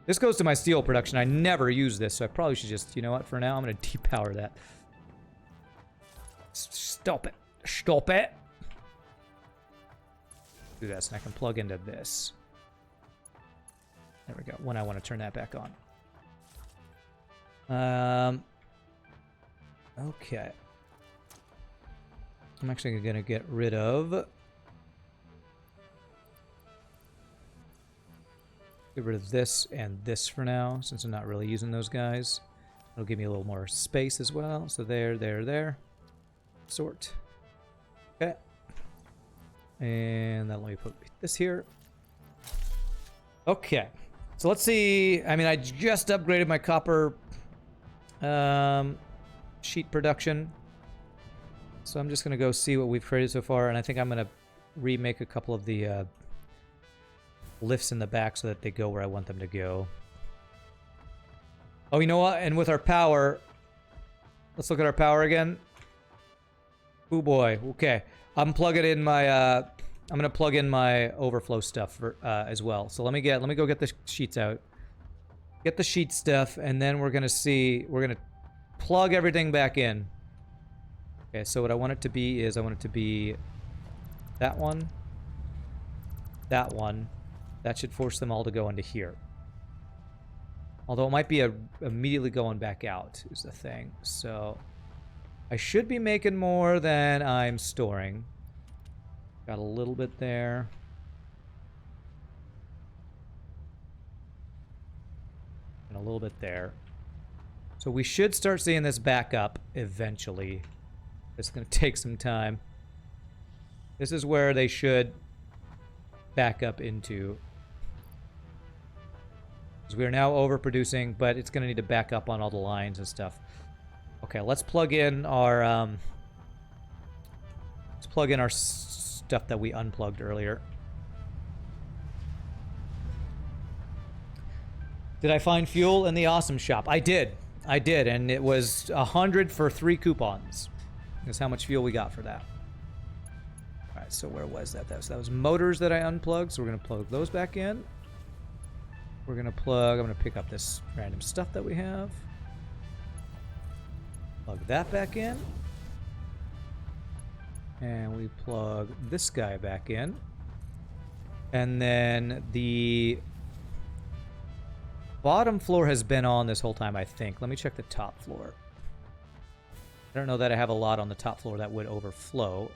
This goes to my steel production. I never use this, so I probably should just, you know what, for now, I'm going to depower that. Stop it. Stop it. Do this, and I can plug into this. There we go, when I want to turn that back on. Okay. I'm actually going to get rid of... Get rid of this and this for now, since I'm not really using those guys. It'll give me a little more space as well. So there. Sort. Okay. And then let me put this here. Okay. So let's see. I mean, I just upgraded my copper sheet production. So I'm just going to go see what we've created so far. And I think I'm going to remake a couple of the... lifts in the back so that they go where I want them to go. Oh, you know what? And with our power, let's look at our power again. Oh boy. Okay, I'm plugging in my. I'm gonna plug in my overflow stuff for, as well. So let me go get the sheets out. Get the sheet stuff, and then we're gonna see. We're gonna plug everything back in. Okay. So what I want it to be is I want it to be that one. That one. That should force them all to go into here. Although it might be immediately going back out is the thing. So I should be making more than I'm storing. Got a little bit there. And a little bit there. So we should start seeing this back up eventually. It's going to take some time. This is where they should back up into... Because we are now overproducing, but it's going to need to back up on all the lines and stuff. Okay, let's plug in our stuff that we unplugged earlier. Did I find fuel in the awesome shop? I did, and it was 100 for 3 coupons. That's how much fuel we got for that. All right, so where was that? That was motors that I unplugged, so we're gonna plug those back in. We're gonna plug, I'm gonna pick up this random stuff that we have. Plug that back in. And we plug this guy back in. And then the bottom floor has been on this whole time, I think. Let me check the top floor. I don't know that I have a lot on the top floor that would overflow.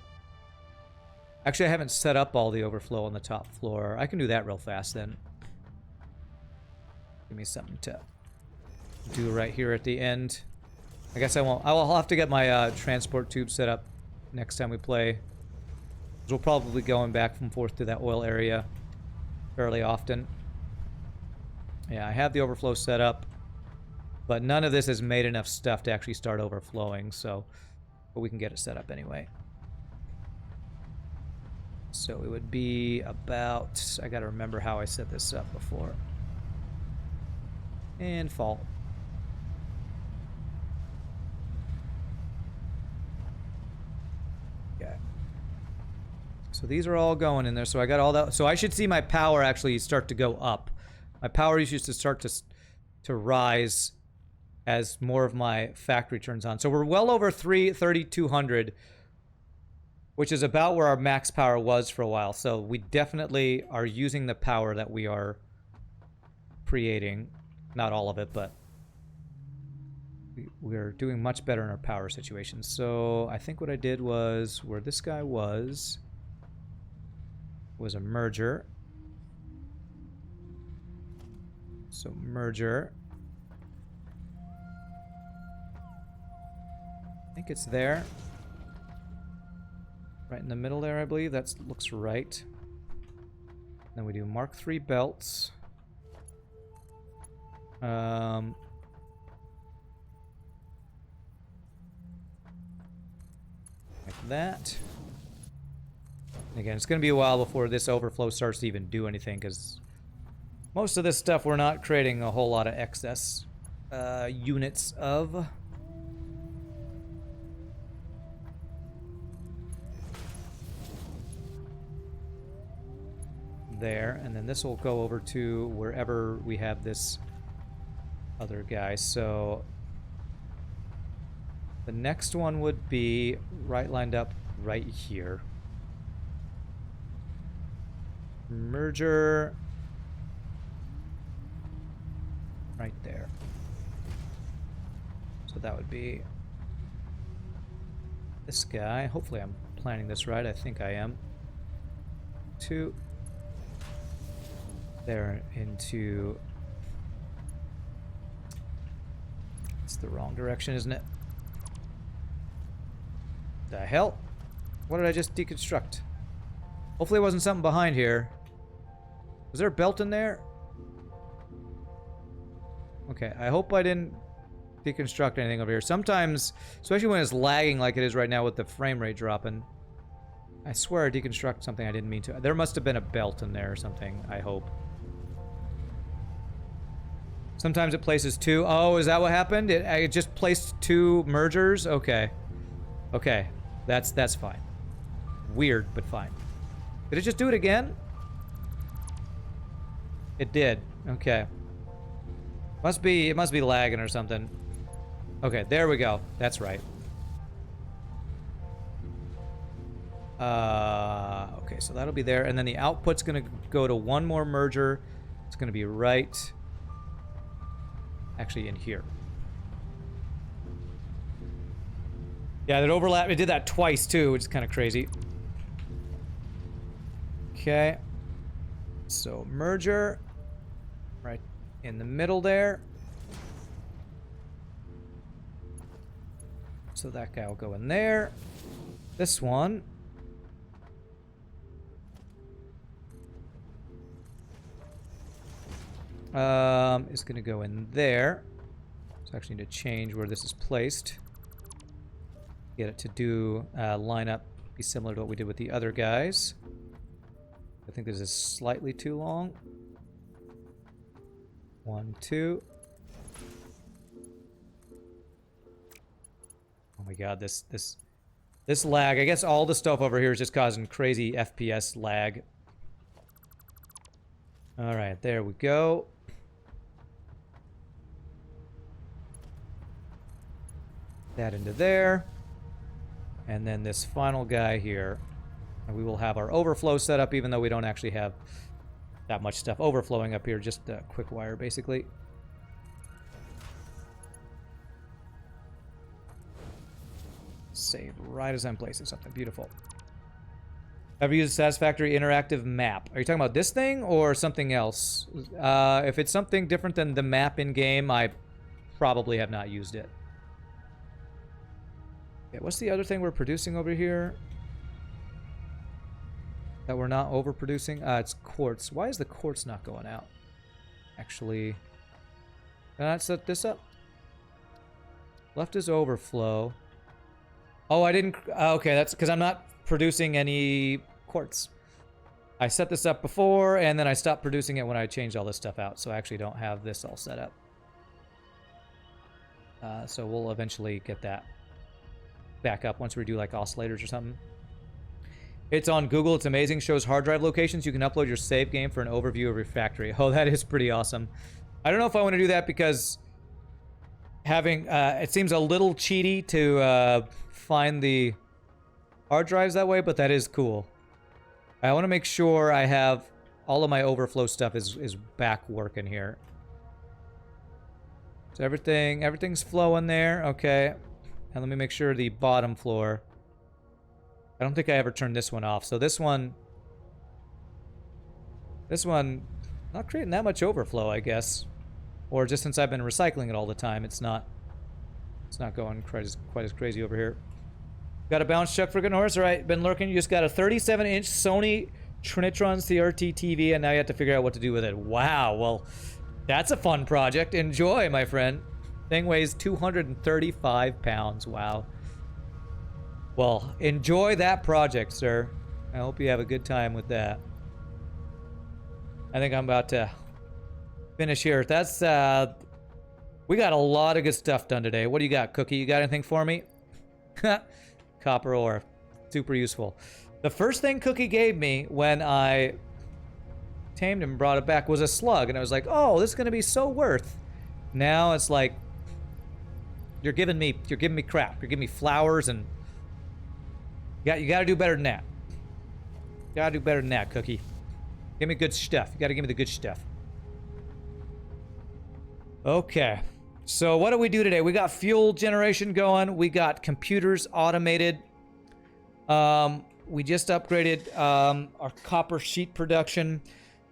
Actually, I haven't set up all the overflow on the top floor. I can do that real fast then. Give me something to do right here at the end. I guess I won't. I'll have to get my transport tube set up next time we play. We'll probably be going back and forth to that oil area fairly often. Yeah, I have the overflow set up, but none of this has made enough stuff to actually start overflowing, so but we can get it set up anyway. So it would be about, I gotta remember how I set this up before. And fall. Okay. So these are all going in there. So I got all that. So I should see my power actually start to go up. My power used to start to rise as more of my factory turns on. So we're well over 3,200, which is about where our max power was for a while. So we definitely are using the power that we are creating. Not all of it, but we're doing much better in our power situation. So I think what I did was, where this guy was a merger. So merger. I think it's there. Right in the middle there, I believe. That looks right. Then we do Mark III belts. Like that. And again, it's going to be a while before this overflow starts to even do anything, because most of this stuff we're not creating a whole lot of excess units of. There, and then this will go over to wherever we have this other guy. So the next one would be right lined up right here. Merger right there. So that would be this guy. Hopefully I'm planning this right. I think I am. 2 there into... It's the wrong direction, isn't it? The hell? What did I just deconstruct? Hopefully it wasn't something behind here. Was there a belt in there? Okay, I hope I didn't deconstruct anything over here. Sometimes, especially when it's lagging like it is right now with the frame rate dropping, I swear I deconstructed something I didn't mean to. There must have been a belt in there or something, I hope. Sometimes it places 2. Oh, is that what happened? It just placed 2 mergers? Okay. Okay. That's fine. Weird, but fine. Did it just do it again? It did. Okay. It must be lagging or something. Okay, there we go. That's right. Okay, so that'll be there. And then the output's going to go to one more merger. It's going to be right... actually in here. Yeah, that overlap, it did that twice too, which is kind of crazy. Okay. So merger right in the middle there. So that guy will go in there. This one. Is going to go in there. So I actually need to change where this is placed. Get it to do line up, be similar to what we did with the other guys. I think this is slightly too long. 1, 2. Oh my god, this lag. I guess all the stuff over here is just causing crazy FPS lag. Alright, there we go. That into there. And then this final guy here. And we will have our overflow set up, even though we don't actually have that much stuff overflowing up here. Just a quick wire, basically. Save right as I'm placing something. Beautiful. Ever used a Satisfactory interactive map? Are you talking about this thing or something else? If it's something different than the map in-game, I probably have not used it. Okay, what's the other thing we're producing over here? That we're not overproducing? It's quartz. Why is the quartz not going out? Actually, can I set this up? Left is overflow. Oh, I didn't... okay, that's because I'm not producing any quartz. I set this up before, and then I stopped producing it when I changed all this stuff out, so I actually don't have this all set up. So we'll eventually get that back up once we do like oscillators or something. It's on Google. It's amazing. Shows hard drive locations. You can upload your save game for an overview of your factory. Oh, that is pretty awesome. I don't know if I want to do that because having... it seems a little cheaty to find the hard drives that way, but that is cool. I want to make sure I have all of my overflow stuff is back working here. So everything's flowing there. Okay. And let me make sure the bottom floor... I don't think I ever turned this one off. So this one, not creating that much overflow, I guess. Or just since I've been recycling it all the time, it's not going quite as crazy over here. Got a bounce check for good horse. All right, been lurking. You just got a 37-inch Sony Trinitron CRT TV, and now you have to figure out what to do with it. Wow, well, that's a fun project. Enjoy, my friend. Thing weighs 235 pounds. Wow. Well, enjoy that project, sir. I hope you have a good time with that. I think I'm about to finish here. That's, we got a lot of good stuff done today. What do you got, Cookie? You got anything for me? Copper ore. Super useful. The first thing Cookie gave me when I tamed him and brought it back was a slug. And I was like, oh, this is going to be so worth. Now it's like, you're giving me crap. You're giving me flowers and... You gotta do better than that. You gotta do better than that, Cookie. Give me good stuff. You gotta give me the good stuff. Okay. So what do we do today? We got fuel generation going. We got computers automated. We just upgraded our copper sheet production.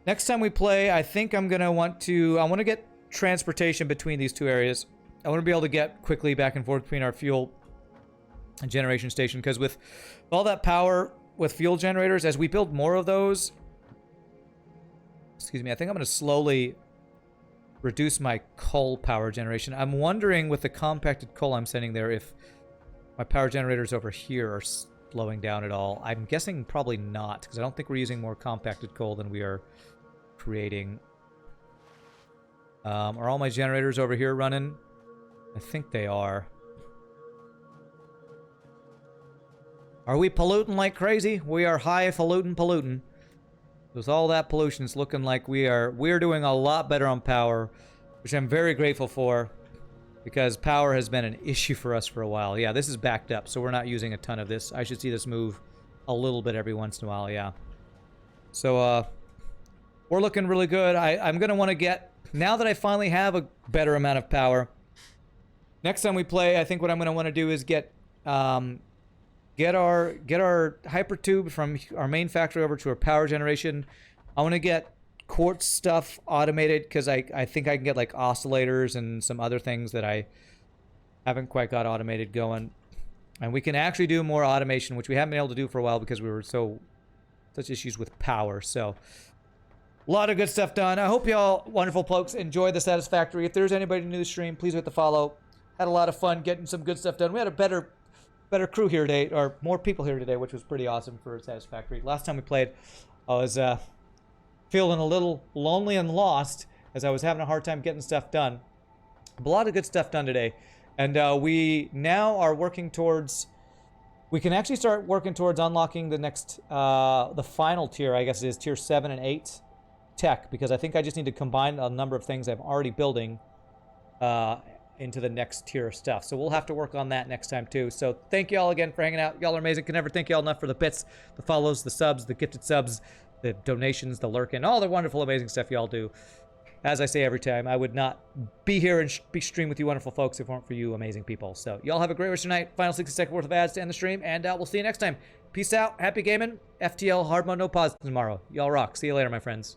Next time we play, I think I'm gonna want to... I want to get transportation between these two areas. I want to be able to get quickly back and forth between our fuel and generation station, because with all that power with fuel generators, as we build more of those, excuse me, I think I'm going to slowly reduce my coal power generation. I'm wondering with the compacted coal I'm sending there if my power generators over here are slowing down at all. I'm guessing probably not, because I don't think we're using more compacted coal than we are creating. Are all my generators over here running? I think they are. Are we polluting like crazy? We are highfalutin. With all that pollution, it's looking like we're doing a lot better on power, which I'm very grateful for, because power has been an issue for us for a while. Yeah, this is backed up, so we're not using a ton of this. I should see this move a little bit every once in a while, yeah. So, we're looking really good. I'm going to want to get, now that I finally have a better amount of power, next time we play, I think what I'm going to want to do is get our hypertube from our main factory over to our power generation. I want to get quartz stuff automated, because I think I can get like oscillators and some other things that I haven't quite got automated going. And we can actually do more automation, which we haven't been able to do for a while because we were such issues with power. So A lot of good stuff done. I hope y'all, wonderful folks, enjoy the Satisfactory. If there's anybody new to the stream, please hit the follow. Had a lot of fun getting some good stuff done. We had a better crew here today, or more people here today, which was pretty awesome for Satisfactory. Last time we played, I was feeling a little lonely and lost as I was having a hard time getting stuff done. But a lot of good stuff done today. And we now are working towards... We can actually start working towards unlocking the next, the final tier, I guess it is, tier 7 and 8 tech, because I think I just need to combine a number of things I'm already building into the next tier of stuff. So we'll have to work on that next time too. So thank y'all again for hanging out. Y'all are amazing. Can never thank y'all enough for the bits, the follows, the subs, the gifted subs, the donations, the lurking, all the wonderful, amazing stuff y'all do. As I say every time, I would not be here and be stream with you wonderful folks if it weren't for you amazing people. So y'all have a great rest of your night. Final 60 seconds worth of ads to end the stream, and we'll see you next time. Peace out. Happy gaming. FTL hard mode, no pause tomorrow. Y'all rock. See you later, my friends.